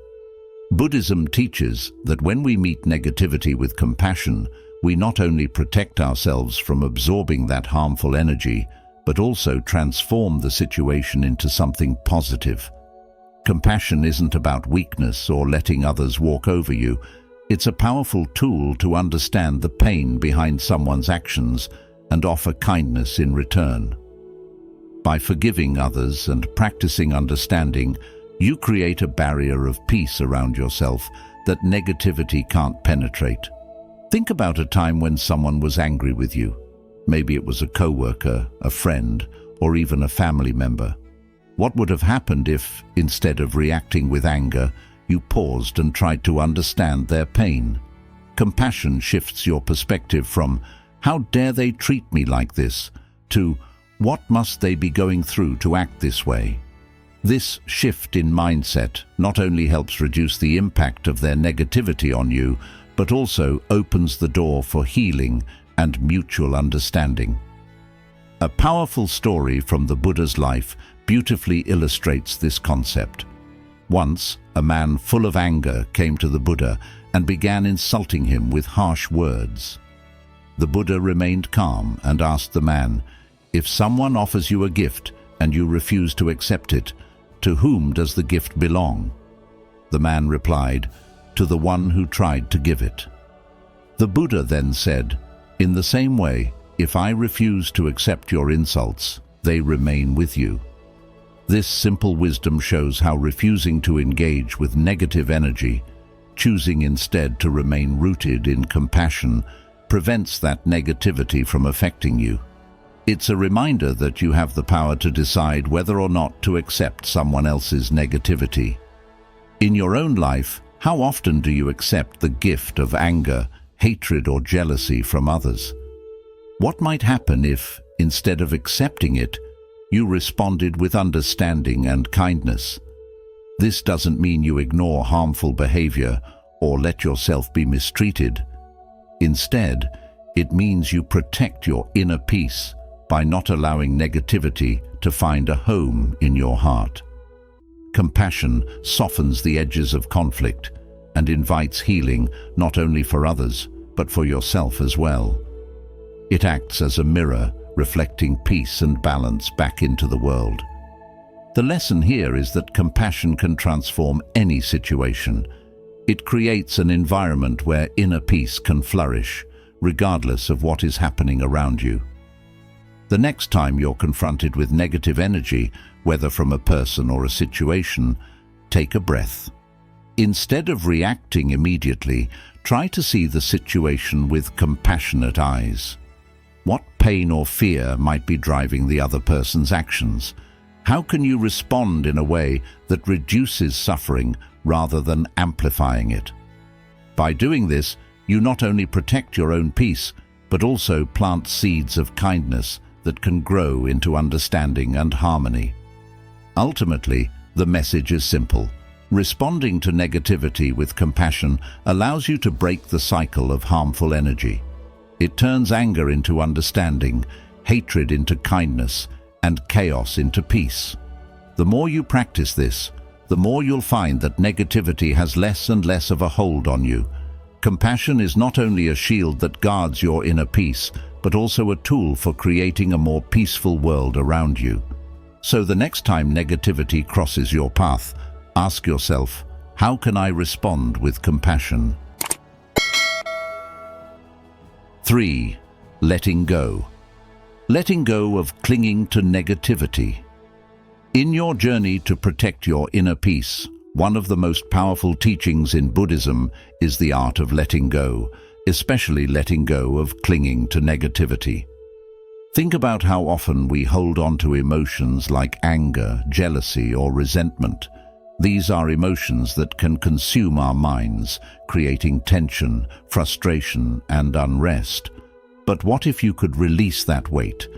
Buddhism teaches that when we meet negativity with compassion, we not only protect ourselves from absorbing that harmful energy, but also transform the situation into something positive. Compassion isn't about weakness or letting others walk over you. It's a powerful tool to understand the pain behind someone's actions and offer kindness in return. By forgiving others and practicing understanding, you create a barrier of peace around yourself that negativity can't penetrate. Think about a time when someone was angry with you. Maybe it was a coworker, a friend, or even a family member. What would have happened if, instead of reacting with anger, you paused and tried to understand their pain? Compassion shifts your perspective from, "How dare they treat me like this?" to, "What must they be going through to act this way?" This shift in mindset not only helps reduce the impact of their negativity on you, but also opens the door for healing and mutual understanding. A powerful story from the Buddha's life beautifully illustrates this concept. Once, a man full of anger came to the Buddha and began insulting him with harsh words. The Buddha remained calm and asked the man, "If someone offers you a gift and you refuse to accept it, to whom does the gift belong?" The man replied, "To the one who tried to give it." The Buddha then said, "In the same way, if I refuse to accept your insults, they remain with you." This simple wisdom shows how refusing to engage with negative energy, choosing instead to remain rooted in compassion, prevents that negativity from affecting you. It's a reminder that you have the power to decide whether or not to accept someone else's negativity. In your own life, how often do you accept the gift of anger, hatred, or jealousy from others? What might happen if, instead of accepting it, you responded with understanding and kindness? This doesn't mean you ignore harmful behavior or let yourself be mistreated. Instead, it means you protect your inner peace by not allowing negativity to find a home in your heart. Compassion softens the edges of conflict and invites healing not only for others, but for yourself as well. It acts as a mirror, reflecting peace and balance back into the world. The lesson here is that compassion can transform any situation. It creates an environment where inner peace can flourish, regardless of what is happening around you. The next time you're confronted with negative energy, whether from a person or a situation, take a breath. Instead of reacting immediately, try to see the situation with compassionate eyes. What pain or fear might be driving the other person's actions? How can you respond in a way that reduces suffering rather than amplifying it? By doing this, you not only protect your own peace, but also plant seeds of kindness that can grow into understanding and harmony. Ultimately, the message is simple. Responding to negativity with compassion allows you to break the cycle of harmful energy. It turns anger into understanding, hatred into kindness, and chaos into peace. The more you practice this, the more you'll find that negativity has less and less of a hold on you. Compassion is not only a shield that guards your inner peace, but also a tool for creating a more peaceful world around you. So the next time negativity crosses your path, ask yourself, how can I respond with compassion? 3. Letting go. Letting go of clinging to negativity. In your journey to protect your inner peace, one of the most powerful teachings in Buddhism is the art of letting go, especially letting go of clinging to negativity. Think about how often we hold on to emotions like anger, jealousy, or resentment. These are emotions that can consume our minds, creating tension, frustration, and unrest. But what if you could release that weight?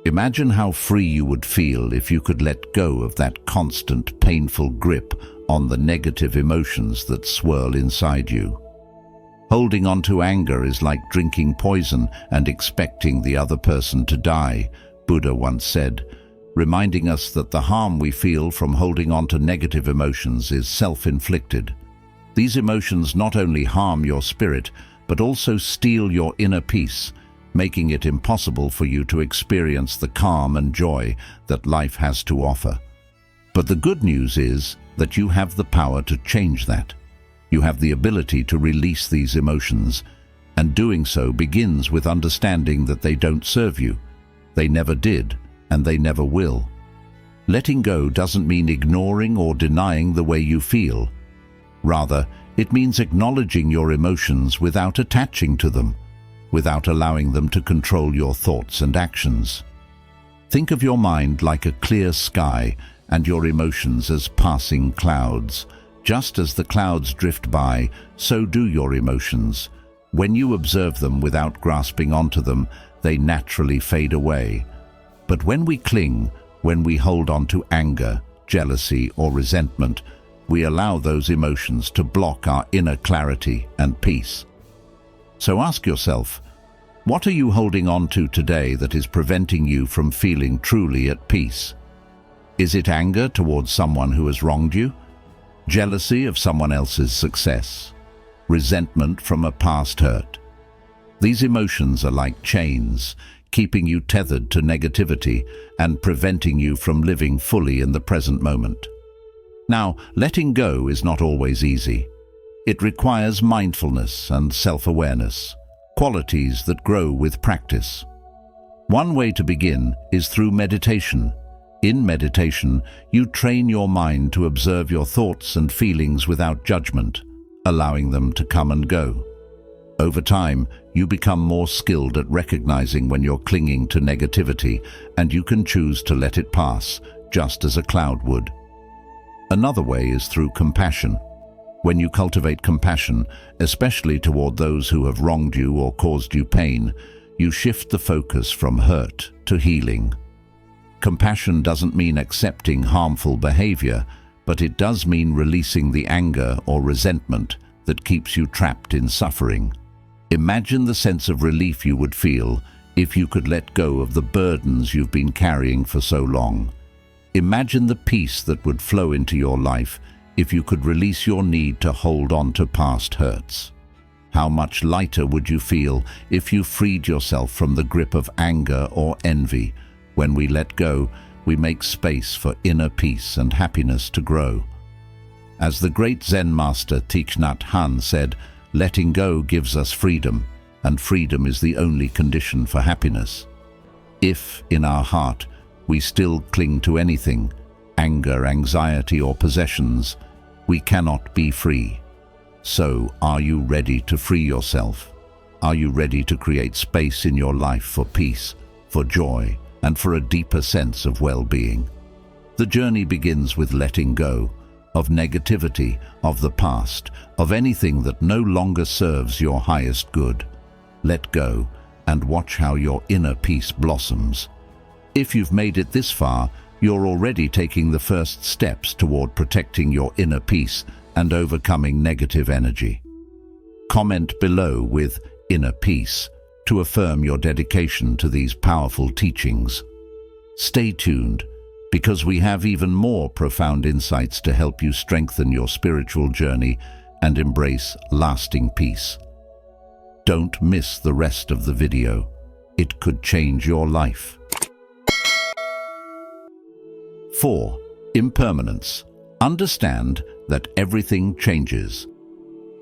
Imagine how free you would feel if you could let go of that constant, painful grip on the negative emotions that swirl inside you. Holding on to anger is like drinking poison and expecting the other person to die, Buddha once said, reminding us that the harm we feel from holding on to negative emotions is self-inflicted. These emotions not only harm your spirit, but also steal your inner peace, making it impossible for you to experience the calm and joy that life has to offer. But the good news is that you have the power to change that. You have the ability to release these emotions, and doing so begins with understanding that they don't serve you. They never did, and they never will. Letting go doesn't mean ignoring or denying the way you feel. Rather, it means acknowledging your emotions without attaching to them, without allowing them to control your thoughts and actions. Think of your mind like a clear sky and your emotions as passing clouds. Just as the clouds drift by, so do your emotions. When you observe them without grasping onto them, they naturally fade away. But when we cling, when we hold on to anger, jealousy, or resentment, we allow those emotions to block our inner clarity and peace. So ask yourself, What are you holding on to today that is preventing you from feeling truly at peace? Is it anger towards someone who has wronged you? Jealousy of someone else's success? Resentment from a past hurt? These emotions are like chains, keeping you tethered to negativity and preventing you from living fully in the present moment. Now, letting go is not always easy. It requires mindfulness and self-awareness, qualities that grow with practice. One way to begin is through meditation. In meditation, you train your mind to observe your thoughts and feelings without judgment, allowing them to come and go. Over time, you become more skilled at recognizing when you're clinging to negativity, and you can choose to let it pass, just as a cloud would. Another way is through compassion. When you cultivate compassion, especially toward those who have wronged you or caused you pain, you shift the focus from hurt to healing. Compassion doesn't mean accepting harmful behavior, but it does mean releasing the anger or resentment that keeps you trapped in suffering. Imagine the sense of relief you would feel if you could let go of the burdens you've been carrying for so long. Imagine the peace that would flow into your life if you could release your need to hold on to past hurts. How much lighter would you feel if you freed yourself from the grip of anger or envy? When we let go, we make space for inner peace and happiness to grow. As the great Zen master Thich Nhat Hanh said, letting go gives us freedom, and freedom is the only condition for happiness. If, in our heart, we still cling to anything, anger, anxiety, or possessions, we cannot be free. So, are you ready to free yourself? Are you ready to create space in your life for peace, for joy, and for a deeper sense of well-being? The journey begins with letting go of negativity, of the past, of anything that no longer serves your highest good. Let go and watch how your inner peace blossoms. If you've made it this far, you're already taking the first steps toward protecting your inner peace and overcoming negative energy. Comment below with "inner peace" to affirm your dedication to these powerful teachings. Stay tuned, because we have even more profound insights to help you strengthen your spiritual journey and embrace lasting peace. Don't miss the rest of the video. It could change your life. 4. Impermanence. Understand that everything changes.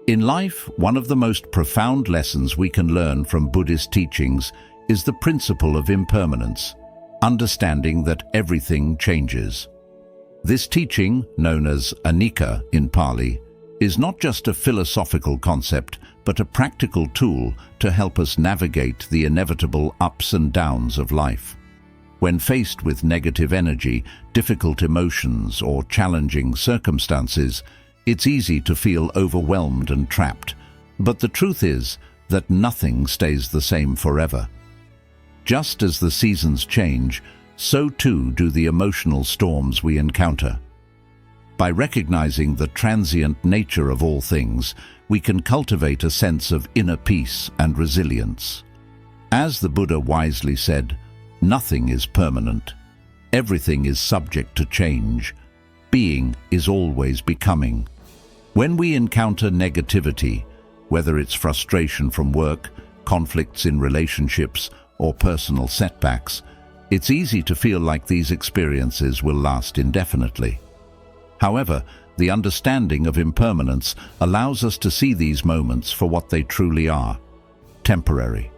In life, one of the most profound lessons we can learn from Buddhist teachings is the principle of impermanence, understanding that everything changes. This teaching, known as anicca in Pali, is not just a philosophical concept, but a practical tool to help us navigate the inevitable ups and downs of life. When faced with negative energy, difficult emotions, or challenging circumstances, it's easy to feel overwhelmed and trapped. But the truth is that nothing stays the same forever. Just as the seasons change, so too do the emotional storms we encounter. By recognizing the transient nature of all things, we can cultivate a sense of inner peace and resilience. As the Buddha wisely said, nothing is permanent. Everything is subject to change. Being is always becoming. When we encounter negativity, whether it's frustration from work, conflicts in relationships, or personal setbacks, it's easy to feel like these experiences will last indefinitely. However, the understanding of impermanence allows us to see these moments for what they truly are: temporary.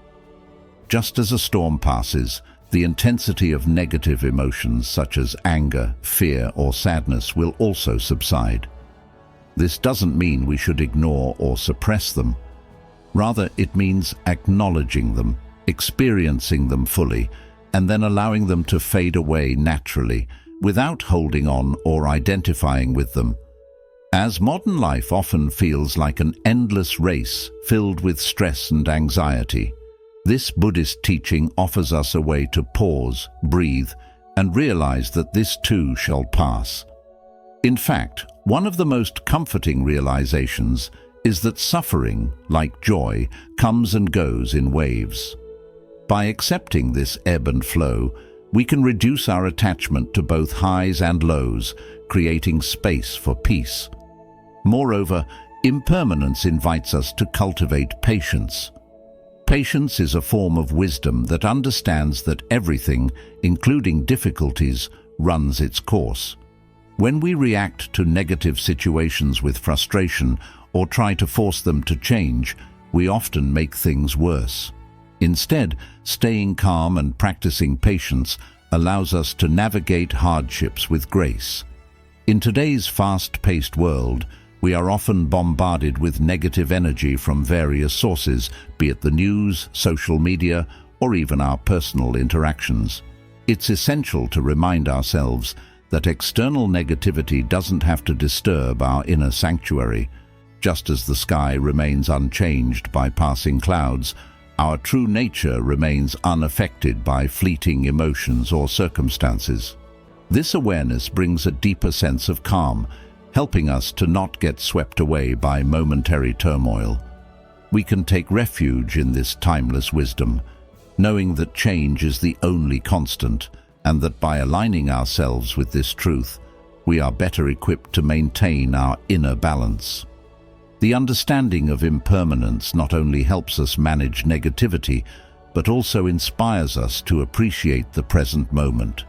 Just as a storm passes, the intensity of negative emotions such as anger, fear, or sadness will also subside. This doesn't mean we should ignore or suppress them. Rather, it means acknowledging them, experiencing them fully, and then allowing them to fade away naturally, without holding on or identifying with them. As modern life often feels like an endless race filled with stress and anxiety, this Buddhist teaching offers us a way to pause, breathe, and realize that this too shall pass. In fact, one of the most comforting realizations is that suffering, like joy, comes and goes in waves. By accepting this ebb and flow, we can reduce our attachment to both highs and lows, creating space for peace. Moreover, impermanence invites us to cultivate patience. Patience is a form of wisdom that understands that everything, including difficulties, runs its course. When we react to negative situations with frustration or try to force them to change, we often make things worse. Instead, staying calm and practicing patience allows us to navigate hardships with grace. In today's fast-paced world, we are often bombarded with negative energy from various sources, be it the news, social media, or even our personal interactions. It's essential to remind ourselves that external negativity doesn't have to disturb our inner sanctuary. Just as the sky remains unchanged by passing clouds, our true nature remains unaffected by fleeting emotions or circumstances. This awareness brings a deeper sense of calm, helping us to not get swept away by momentary turmoil. We can take refuge in this timeless wisdom, knowing that change is the only constant, and that by aligning ourselves with this truth, we are better equipped to maintain our inner balance. The understanding of impermanence not only helps us manage negativity, but also inspires us to appreciate the present moment.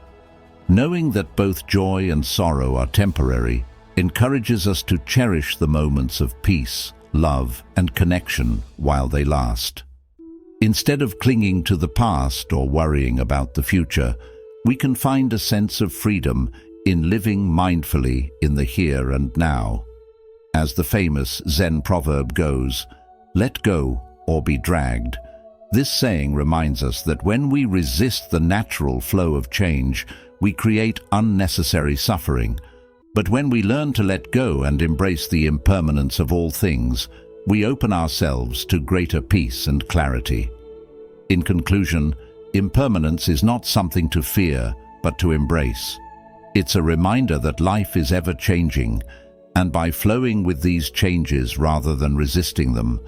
Knowing that both joy and sorrow are temporary encourages us to cherish the moments of peace, love, and connection while they last. Instead of clinging to the past or worrying about the future, we can find a sense of freedom in living mindfully in the here and now. As the famous Zen proverb goes, "Let go or be dragged." This saying reminds us that when we resist the natural flow of change, we create unnecessary suffering. But when we learn to let go and embrace the impermanence of all things, we open ourselves to greater peace and clarity. In conclusion, impermanence is not something to fear, but to embrace. It's a reminder that life is ever-changing, and by flowing with these changes rather than resisting them,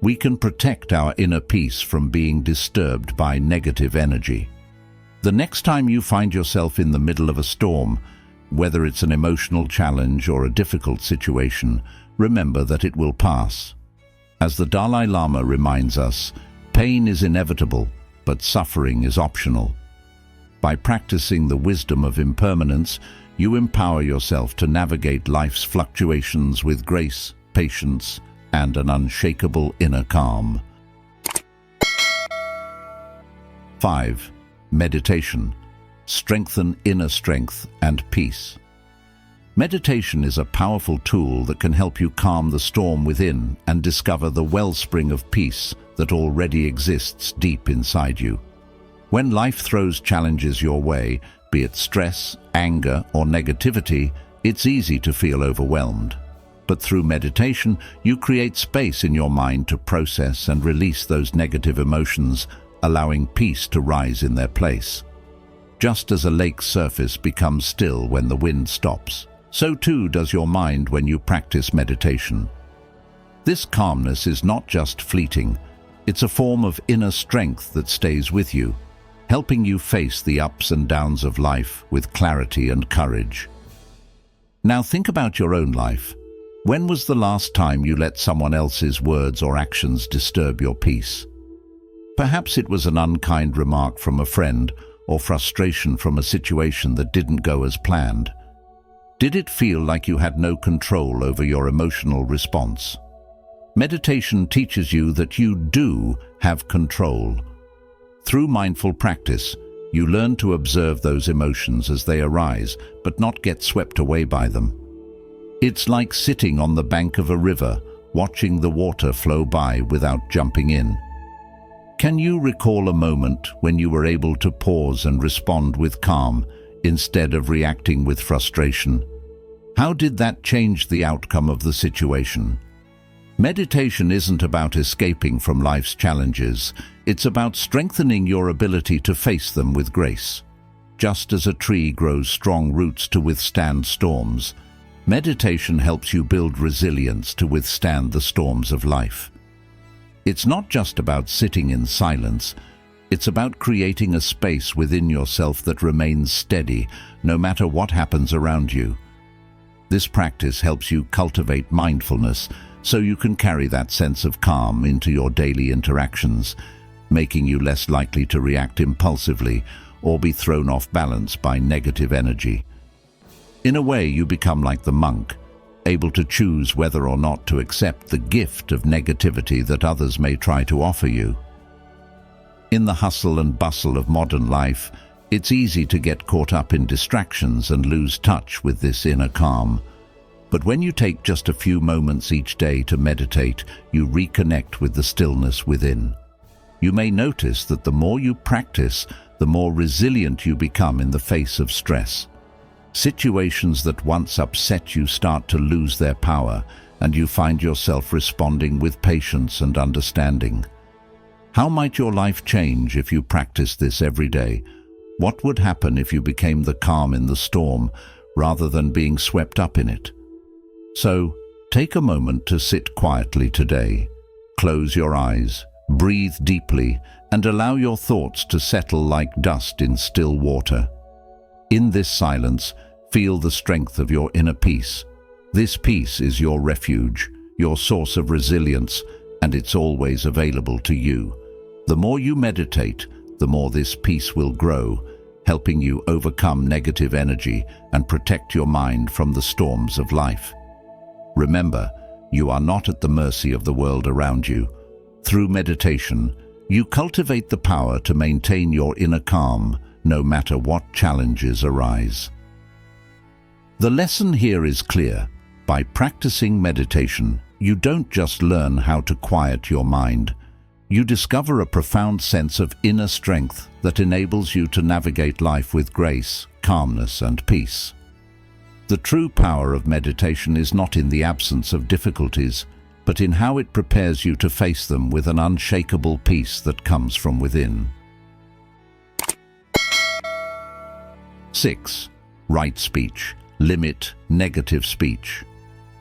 we can protect our inner peace from being disturbed by negative energy. The next time you find yourself in the middle of a storm, whether it's an emotional challenge or a difficult situation, remember that it will pass. As the Dalai Lama reminds us, pain is inevitable, but suffering is optional. By practicing the wisdom of impermanence, you empower yourself to navigate life's fluctuations with grace, patience, and an unshakable inner calm. 5. Meditation. Strengthen inner strength and peace. Meditation is a powerful tool that can help you calm the storm within and discover the wellspring of peace that already exists deep inside you. When life throws challenges your way, be it stress, anger, or negativity, it's easy to feel overwhelmed. But through meditation, you create space in your mind to process and release those negative emotions, allowing peace to rise in their place. Just as a lake's surface becomes still when the wind stops, so too does your mind when you practice meditation. This calmness is not just fleeting, it's a form of inner strength that stays with you, helping you face the ups and downs of life with clarity and courage. Now think about your own life. When was the last time you let someone else's words or actions disturb your peace? Perhaps it was an unkind remark from a friend or frustration from a situation that didn't go as planned. Did it feel like you had no control over your emotional response? Meditation teaches you that you do have control. Through mindful practice, you learn to observe those emotions as they arise, but not get swept away by them. It's like sitting on the bank of a river, watching the water flow by without jumping in. Can you recall a moment when you were able to pause and respond with calm instead of reacting with frustration? How did that change the outcome of the situation? Meditation isn't about escaping from life's challenges. It's about strengthening your ability to face them with grace. Just as a tree grows strong roots to withstand storms, meditation helps you build resilience to withstand the storms of life. It's not just about sitting in silence, It's about creating a space within yourself that remains steady, no matter what happens around you. This practice helps you cultivate mindfulness so you can carry that sense of calm into your daily interactions, making you less likely to react impulsively or be thrown off balance by negative energy. In a way, you become like the monk, able to choose whether or not to accept the gift of negativity that others may try to offer you. In the hustle and bustle of modern life, it's easy to get caught up in distractions and lose touch with this inner calm. But when you take just a few moments each day to meditate, you reconnect with the stillness within. You may notice that the more you practice, the more resilient you become in the face of stress. Situations that once upset you start to lose their power, and you find yourself responding with patience and understanding. How might your life change if you practiced this every day? What would happen if you became the calm in the storm rather than being swept up in it? So, take a moment to sit quietly today. Close your eyes, breathe deeply, and allow your thoughts to settle like dust in still water. In this silence, feel the strength of your inner peace. This peace is your refuge, your source of resilience, and it's always available to you. The more you meditate, the more this peace will grow, helping you overcome negative energy and protect your mind from the storms of life. Remember, you are not at the mercy of the world around you. Through meditation, you cultivate the power to maintain your inner calm, no matter what challenges arise. The lesson here is clear. By practicing meditation, you don't just learn how to quiet your mind. You discover a profound sense of inner strength that enables you to navigate life with grace, calmness, and peace. The true power of meditation is not in the absence of difficulties, but in how it prepares you to face them with an unshakable peace that comes from within. 6. Right speech. Limit negative speech.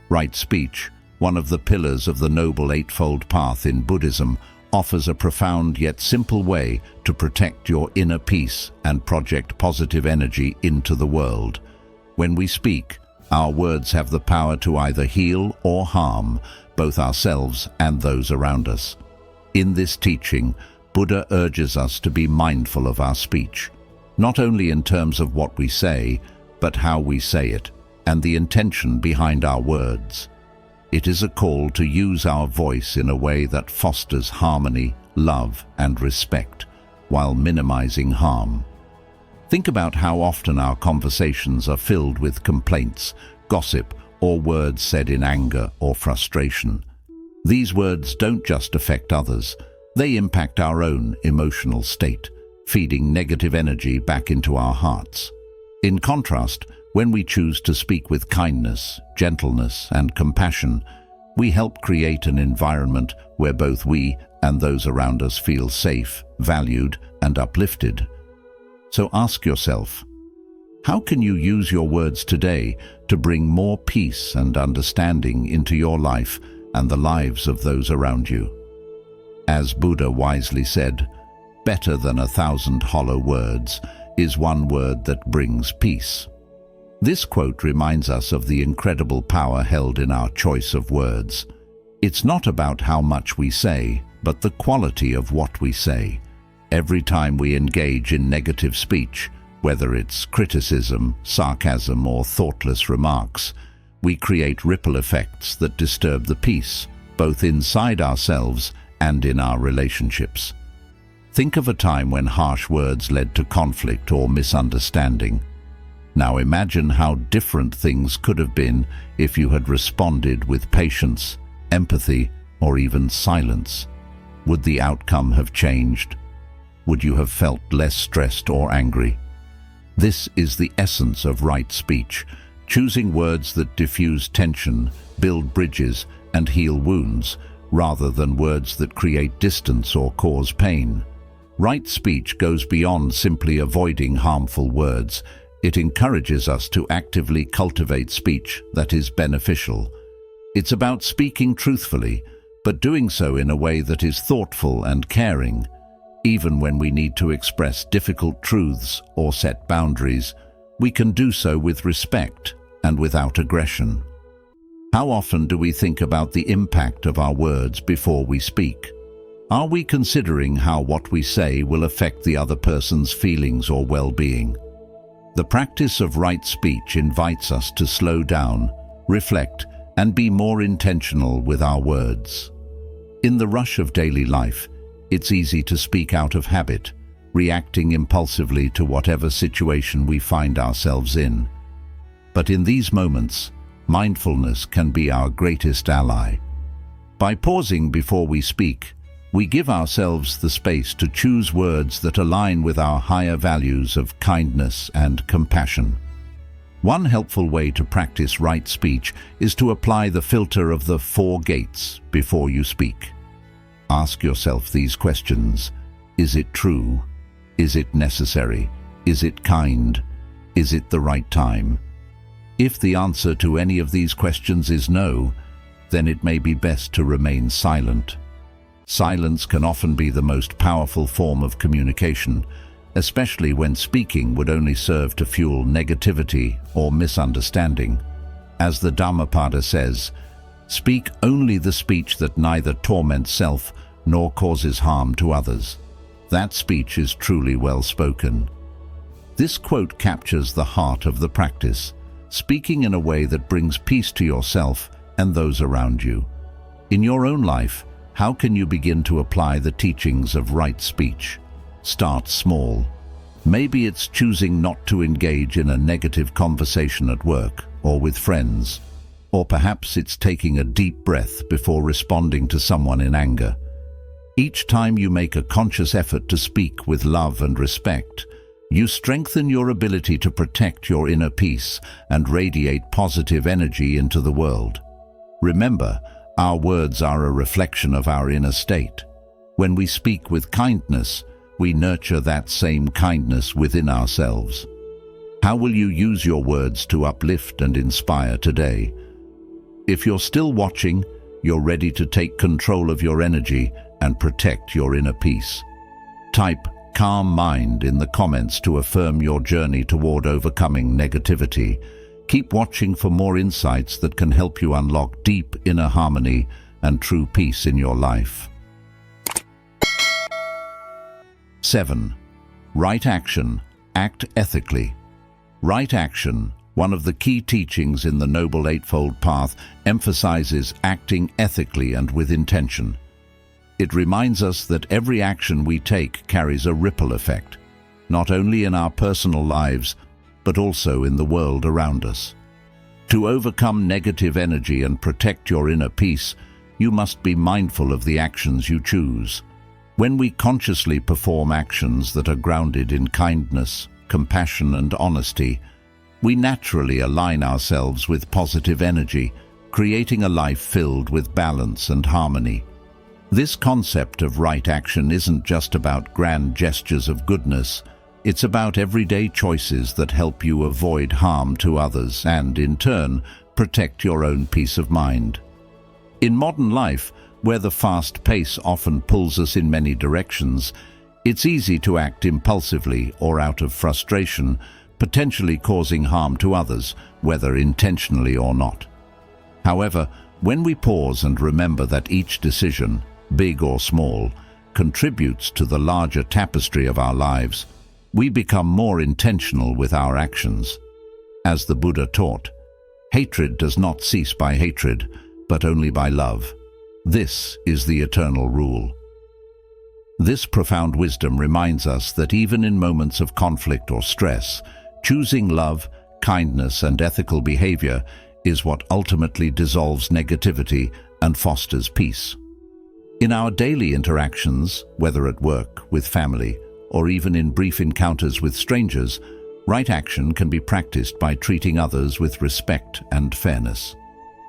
Right speech, one of the pillars of the Noble Eightfold Path in Buddhism, offers a profound yet simple way to protect your inner peace and project positive energy into the world. When we speak, our words have the power to either heal or harm both ourselves and those around us. In this teaching, Buddha urges us to be mindful of our speech, not only in terms of what we say, but how we say it, and the intention behind our words. It is a call to use our voice in a way that fosters harmony, love, and respect, while minimizing harm. Think about how often our conversations are filled with complaints, gossip, or words said in anger or frustration. These words don't just affect others, they impact our own emotional state, feeding negative energy back into our hearts. In contrast, when we choose to speak with kindness, gentleness, and compassion, we help create an environment where both we and those around us feel safe, valued, and uplifted. So ask yourself, how can you use your words today to bring more peace and understanding into your life and the lives of those around you? As Buddha wisely said, "Better than 1,000 hollow words is one word that brings peace." This quote reminds us of the incredible power held in our choice of words. It's not about how much we say, but the quality of what we say. Every time we engage in negative speech, whether it's criticism, sarcasm, or thoughtless remarks, we create ripple effects that disturb the peace, both inside ourselves and in our relationships. Think of a time when harsh words led to conflict or misunderstanding. Now imagine how different things could have been if you had responded with patience, empathy, or even silence. Would the outcome have changed? Would you have felt less stressed or angry? This is the essence of right speech, choosing words that diffuse tension, build bridges, and heal wounds, rather than words that create distance or cause pain. Right speech goes beyond simply avoiding harmful words. It encourages us to actively cultivate speech that is beneficial. It's about speaking truthfully, but doing so in a way that is thoughtful and caring. Even when we need to express difficult truths or set boundaries, we can do so with respect and without aggression. How often do we think about the impact of our words before we speak? Are we considering how what we say will affect the other person's feelings or well-being? The practice of right speech invites us to slow down, reflect, and be more intentional with our words. In the rush of daily life, it's easy to speak out of habit, reacting impulsively to whatever situation we find ourselves in. But in these moments, mindfulness can be our greatest ally. By pausing before we speak, we give ourselves the space to choose words that align with our higher values of kindness and compassion. One helpful way to practice right speech is to apply the filter of the 4 gates before you speak. Ask yourself these questions. Is it true? Is it necessary? Is it kind? Is it the right time? If the answer to any of these questions is no, then it may be best to remain silent. Silence can often be the most powerful form of communication, especially when speaking would only serve to fuel negativity or misunderstanding. As the Dhammapada says, "Speak only the speech that neither torments self nor causes harm to others." That speech is truly well spoken. This quote captures the heart of the practice, speaking in a way that brings peace to yourself and those around you. In your own life, how can you begin to apply the teachings of right speech? Start small. Maybe it's choosing not to engage in a negative conversation at work or with friends, or perhaps it's taking a deep breath before responding to someone in anger. Each time you make a conscious effort to speak with love and respect, you strengthen your ability to protect your inner peace and radiate positive energy into the world. Remember, our words are a reflection of our inner state. When we speak with kindness, we nurture that same kindness within ourselves. How will you use your words to uplift and inspire today? If you're still watching, you're ready to take control of your energy and protect your inner peace. Type "calm mind" in the comments to affirm your journey toward overcoming negativity. Keep watching for more insights that can help you unlock deep inner harmony and true peace in your life. 7. Right action. Act ethically. Right action, one of the key teachings in the Noble Eightfold Path, emphasizes acting ethically and with intention. It reminds us that every action we take carries a ripple effect, not only in our personal lives, but also in the world around us. To overcome negative energy and protect your inner peace, you must be mindful of the actions you choose. When we consciously perform actions that are grounded in kindness, compassion, and honesty, we naturally align ourselves with positive energy, creating a life filled with balance and harmony. This concept of right action isn't just about grand gestures of goodness. It's about everyday choices that help you avoid harm to others and, in turn, protect your own peace of mind. In modern life, where the fast pace often pulls us in many directions, it's easy to act impulsively or out of frustration, potentially causing harm to others, whether intentionally or not. However, when we pause and remember that each decision, big or small, contributes to the larger tapestry of our lives, we become more intentional with our actions. As the Buddha taught, hatred does not cease by hatred, but only by love. This is the eternal rule. This profound wisdom reminds us that even in moments of conflict or stress, choosing love, kindness, and ethical behavior is what ultimately dissolves negativity and fosters peace. In our daily interactions, whether at work, with family, or even in brief encounters with strangers, right action can be practiced by treating others with respect and fairness.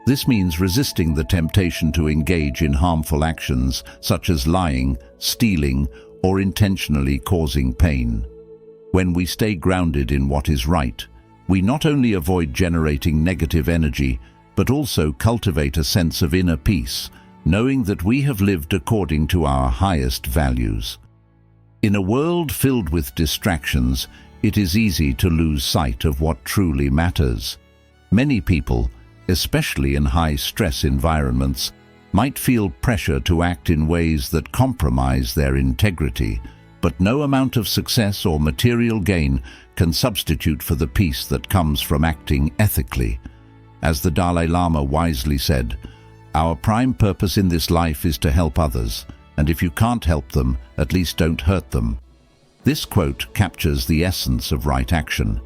This means resisting the temptation to engage in harmful actions such as lying, stealing, or intentionally causing pain. When we stay grounded in what is right, we not only avoid generating negative energy, but also cultivate a sense of inner peace, knowing that we have lived according to our highest values. In a world filled with distractions, it is easy to lose sight of what truly matters. Many people, especially in high-stress environments, might feel pressure to act in ways that compromise their integrity, but no amount of success or material gain can substitute for the peace that comes from acting ethically. As the Dalai Lama wisely said, "Our prime purpose in this life is to help others, and if you can't help them, at least don't hurt them." This quote captures the essence of right action.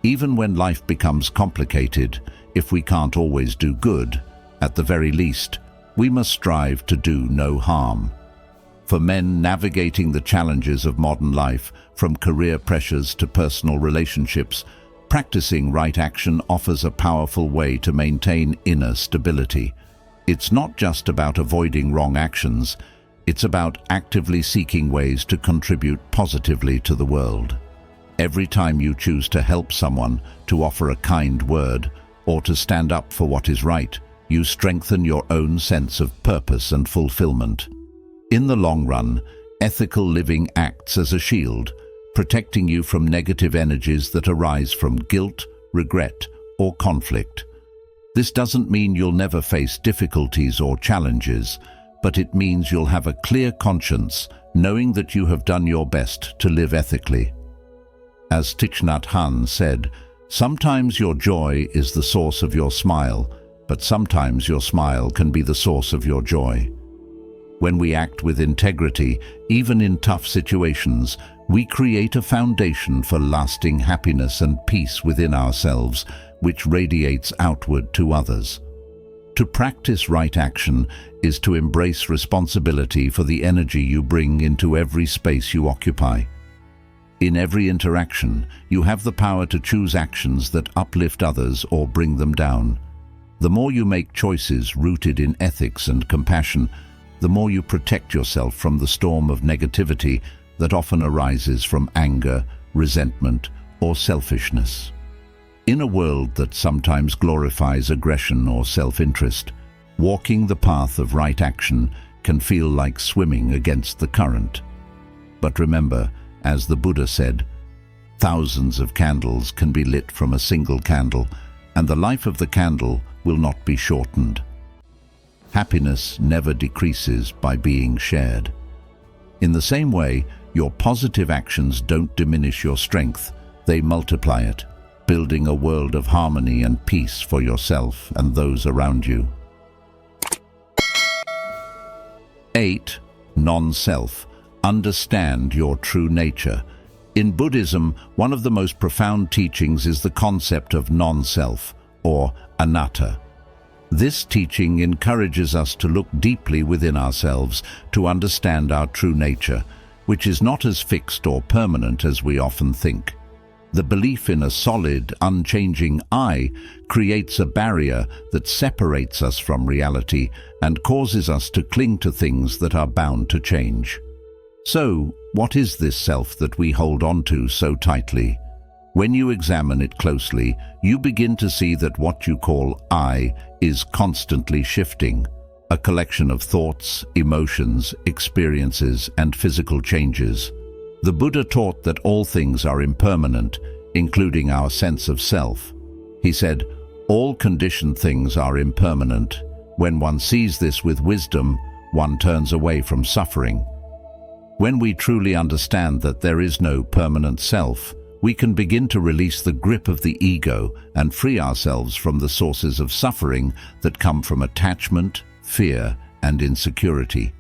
Even when life becomes complicated, if we can't always do good, at the very least, we must strive to do no harm. For men navigating the challenges of modern life, from career pressures to personal relationships, practicing right action offers a powerful way to maintain inner stability. It's not just about avoiding wrong actions, it's about actively seeking ways to contribute positively to the world. Every time you choose to help someone, to offer a kind word, or to stand up for what is right, you strengthen your own sense of purpose and fulfillment. In the long run, ethical living acts as a shield, protecting you from negative energies that arise from guilt, regret, or conflict. This doesn't mean you'll never face difficulties or challenges, but it means you'll have a clear conscience, knowing that you have done your best to live ethically. As Thich Nhat Hanh said, "Sometimes your joy is the source of your smile, but sometimes your smile can be the source of your joy." When we act with integrity, even in tough situations, we create a foundation for lasting happiness and peace within ourselves, which radiates outward to others. To practice right action is to embrace responsibility for the energy you bring into every space you occupy. In every interaction, you have the power to choose actions that uplift others or bring them down. The more you make choices rooted in ethics and compassion, the more you protect yourself from the storm of negativity that often arises from anger, resentment, or selfishness. In a world that sometimes glorifies aggression or self-interest, walking the path of right action can feel like swimming against the current. But remember, as the Buddha said, thousands of candles can be lit from a single candle, and the life of the candle will not be shortened. Happiness never decreases by being shared. In the same way, your positive actions don't diminish your strength, they multiply it, building a world of harmony and peace for yourself and those around you. 8. Non-self. Understand your true nature. In Buddhism, one of the most profound teachings is the concept of non-self, or anatta. This teaching encourages us to look deeply within ourselves to understand our true nature, which is not as fixed or permanent as we often think. The belief in a solid, unchanging I creates a barrier that separates us from reality and causes us to cling to things that are bound to change. So, what is this self that we hold on to so tightly? When you examine it closely, you begin to see that what you call I is constantly shifting, a collection of thoughts, emotions, experiences, and physical changes. The Buddha taught that all things are impermanent, including our sense of self. He said, "All conditioned things are impermanent. When one sees this with wisdom, one turns away from suffering." When we truly understand that there is no permanent self, we can begin to release the grip of the ego and free ourselves from the sources of suffering that come from attachment, fear, and insecurity.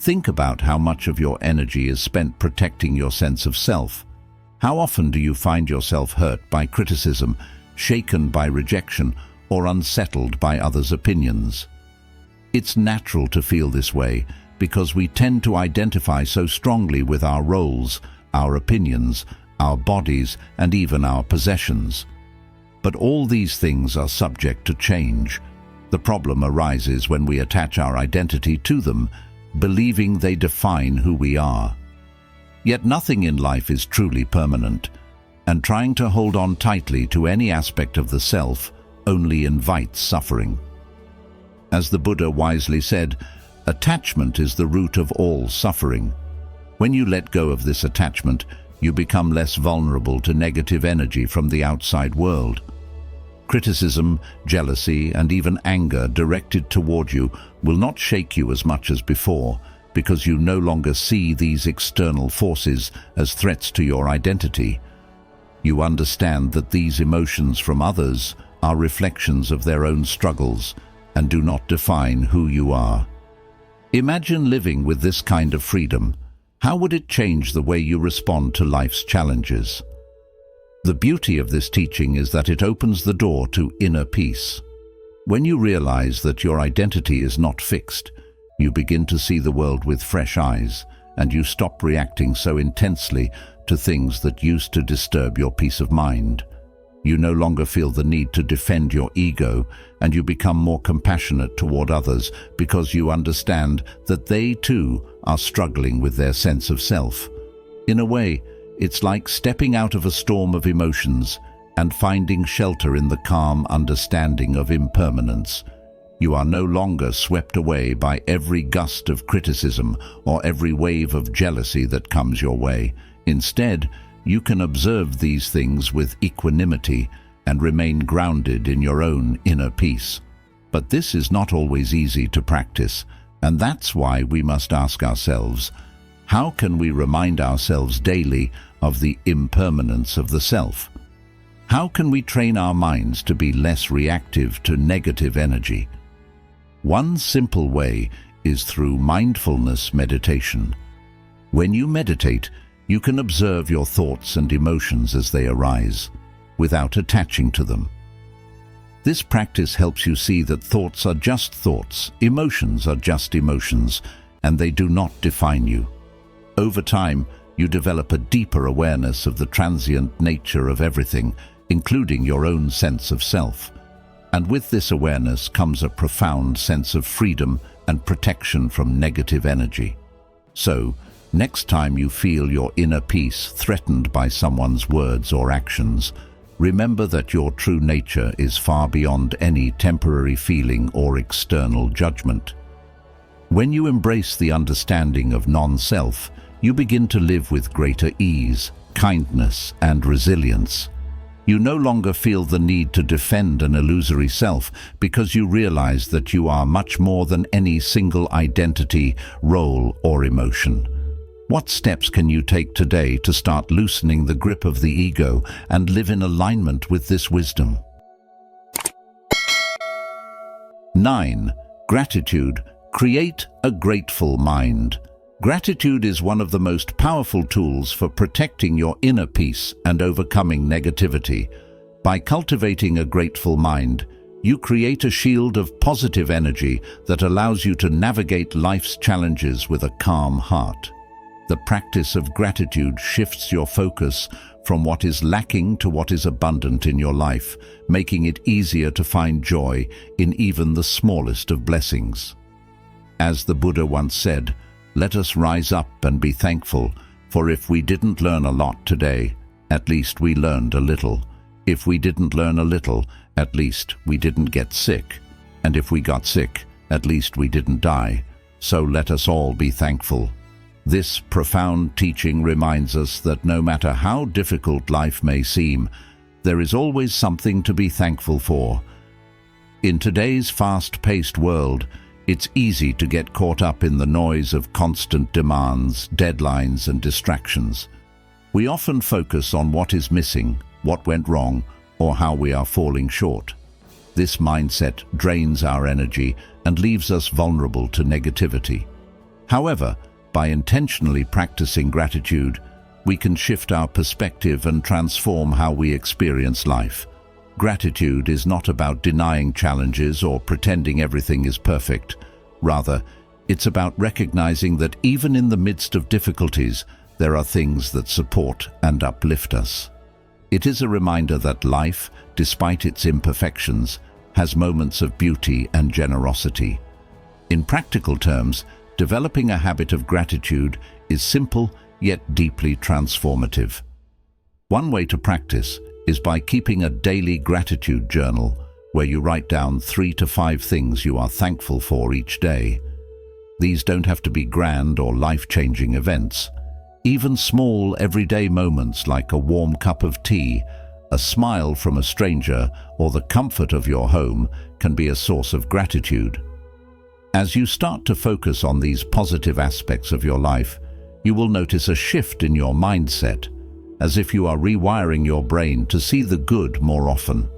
Think about how much of your energy is spent protecting your sense of self. How often do you find yourself hurt by criticism, shaken by rejection, or unsettled by others' opinions? It's natural to feel this way because we tend to identify so strongly with our roles, our opinions, our bodies, and even our possessions. But all these things are subject to change. The problem arises when we attach our identity to them, believing they define who we are. Yet nothing in life is truly permanent, and trying to hold on tightly to any aspect of the self only invites suffering. As the Buddha wisely said, attachment is the root of all suffering. When you let go of this attachment, you become less vulnerable to negative energy from the outside world. Criticism, jealousy, and even anger directed toward you will not shake you as much as before, because you no longer see these external forces as threats to your identity. You understand that these emotions from others are reflections of their own struggles and do not define who you are. Imagine living with this kind of freedom. How would it change the way you respond to life's challenges? The beauty of this teaching is that it opens the door to inner peace. When you realize that your identity is not fixed, you begin to see the world with fresh eyes, and you stop reacting so intensely to things that used to disturb your peace of mind. You no longer feel the need to defend your ego, and you become more compassionate toward others because you understand that they too are struggling with their sense of self. In a way, it's like stepping out of a storm of emotions and finding shelter in the calm understanding of impermanence. You are no longer swept away by every gust of criticism or every wave of jealousy that comes your way. Instead, you can observe these things with equanimity and remain grounded in your own inner peace. But this is not always easy to practice, and that's why we must ask ourselves, how can we remind ourselves daily of the impermanence of the self? How can we train our minds to be less reactive to negative energy? One simple way is through mindfulness meditation. When you meditate, you can observe your thoughts and emotions as they arise, without attaching to them. This practice helps you see that thoughts are just thoughts, emotions are just emotions, and they do not define you. Over time, you develop a deeper awareness of the transient nature of everything, including your own sense of self. And with this awareness comes a profound sense of freedom and protection from negative energy. So, next time you feel your inner peace threatened by someone's words or actions, remember that your true nature is far beyond any temporary feeling or external judgment. When you embrace the understanding of non-self, you begin to live with greater ease, kindness, and resilience. You no longer feel the need to defend an illusory self because you realize that you are much more than any single identity, role, or emotion. What steps can you take today to start loosening the grip of the ego and live in alignment with this wisdom? 9. Gratitude. Create a grateful mind. Gratitude is one of the most powerful tools for protecting your inner peace and overcoming negativity. By cultivating a grateful mind, you create a shield of positive energy that allows you to navigate life's challenges with a calm heart. The practice of gratitude shifts your focus from what is lacking to what is abundant in your life, making it easier to find joy in even the smallest of blessings. As the Buddha once said, "Let us rise up and be thankful, for if we didn't learn a lot today, at least we learned a little. If we didn't learn a little, at least we didn't get sick. And if we got sick, at least we didn't die. So let us all be thankful." This profound teaching reminds us that no matter how difficult life may seem, there is always something to be thankful for. In today's fast-paced world, it's easy to get caught up in the noise of constant demands, deadlines, and distractions. We often focus on what is missing, what went wrong, or how we are falling short. This mindset drains our energy and leaves us vulnerable to negativity. However, by intentionally practicing gratitude, we can shift our perspective and transform how we experience life. Gratitude is not about denying challenges or pretending everything is perfect. Rather, it's about recognizing that even in the midst of difficulties, there are things that support and uplift us. It is a reminder that life, despite its imperfections, has moments of beauty and generosity. In practical terms, developing a habit of gratitude is simple yet deeply transformative. One way to practice is by keeping a daily gratitude journal where you write down 3 to 5 things you are thankful for each day. These don't have to be grand or life-changing events. Even small, everyday moments like a warm cup of tea, a smile from a stranger, or the comfort of your home can be a source of gratitude. As you start to focus on these positive aspects of your life, you will notice a shift in your mindset, as if you are rewiring your brain to see the good more often.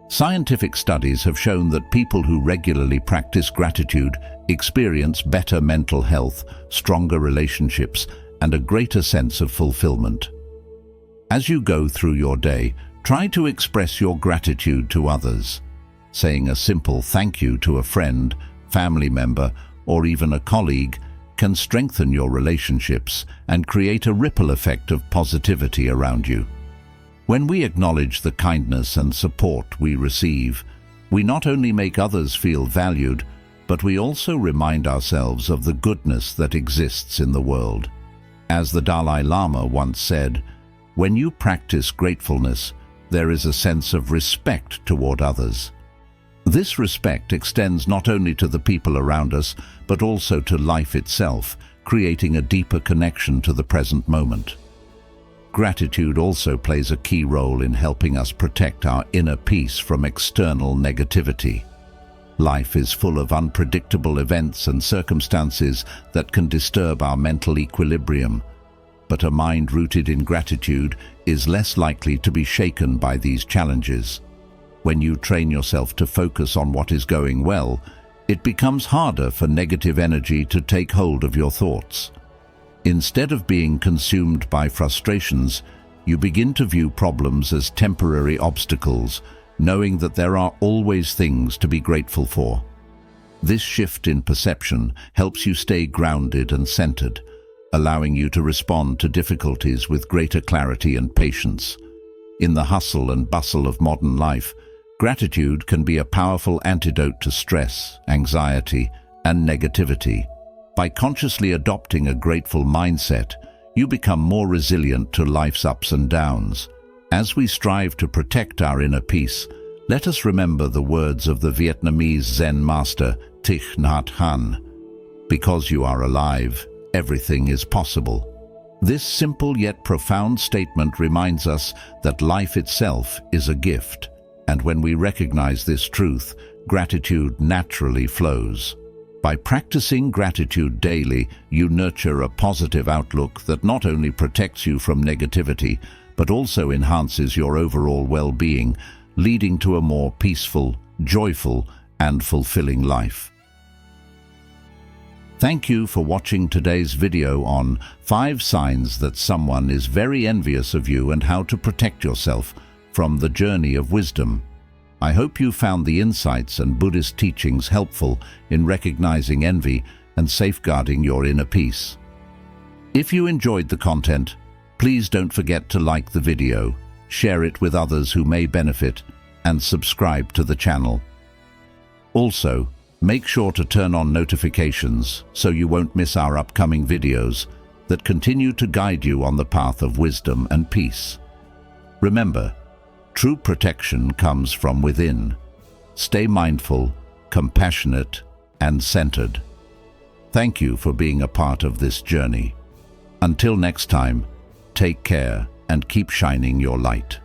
Scientific studies have shown that people who regularly practice gratitude experience better mental health, stronger relationships, and a greater sense of fulfillment. As you go through your day, try to express your gratitude to others. Saying a simple thank you to a friend, family member, or even a colleague can strengthen your relationships and create a ripple effect of positivity around you. When we acknowledge the kindness and support we receive, we not only make others feel valued, but we also remind ourselves of the goodness that exists in the world. As the Dalai Lama once said, "When you practice gratefulness, there is a sense of respect toward others." This respect extends not only to the people around us, but also to life itself, creating a deeper connection to the present moment. Gratitude also plays a key role in helping us protect our inner peace from external negativity. Life is full of unpredictable events and circumstances that can disturb our mental equilibrium, but a mind rooted in gratitude is less likely to be shaken by these challenges. When you train yourself to focus on what is going well, it becomes harder for negative energy to take hold of your thoughts. Instead of being consumed by frustrations, you begin to view problems as temporary obstacles, knowing that there are always things to be grateful for. This shift in perception helps you stay grounded and centered, allowing you to respond to difficulties with greater clarity and patience. In the hustle and bustle of modern life, gratitude can be a powerful antidote to stress, anxiety, and negativity. By consciously adopting a grateful mindset, you become more resilient to life's ups and downs. As we strive to protect our inner peace, let us remember the words of the Vietnamese Zen master Thich Nhat Hanh. "Because you are alive, everything is possible." This simple yet profound statement reminds us that life itself is a gift, and when we recognize this truth, gratitude naturally flows. By practicing gratitude daily, you nurture a positive outlook that not only protects you from negativity, but also enhances your overall well-being, leading to a more peaceful, joyful, and fulfilling life. Thank you for watching today's video on 5 signs that someone is very envious of you and how to protect yourself from the journey of wisdom. I hope you found the insights and Buddhist teachings helpful in recognizing envy and safeguarding your inner peace. If you enjoyed the content, please don't forget to like the video, share it with others who may benefit, and subscribe to the channel. Also, make sure to turn on notifications so you won't miss our upcoming videos that continue to guide you on the path of wisdom and peace. Remember, true protection comes from within. Stay mindful, compassionate, and centered. Thank you for being a part of this journey. Until next time, take care and keep shining your light.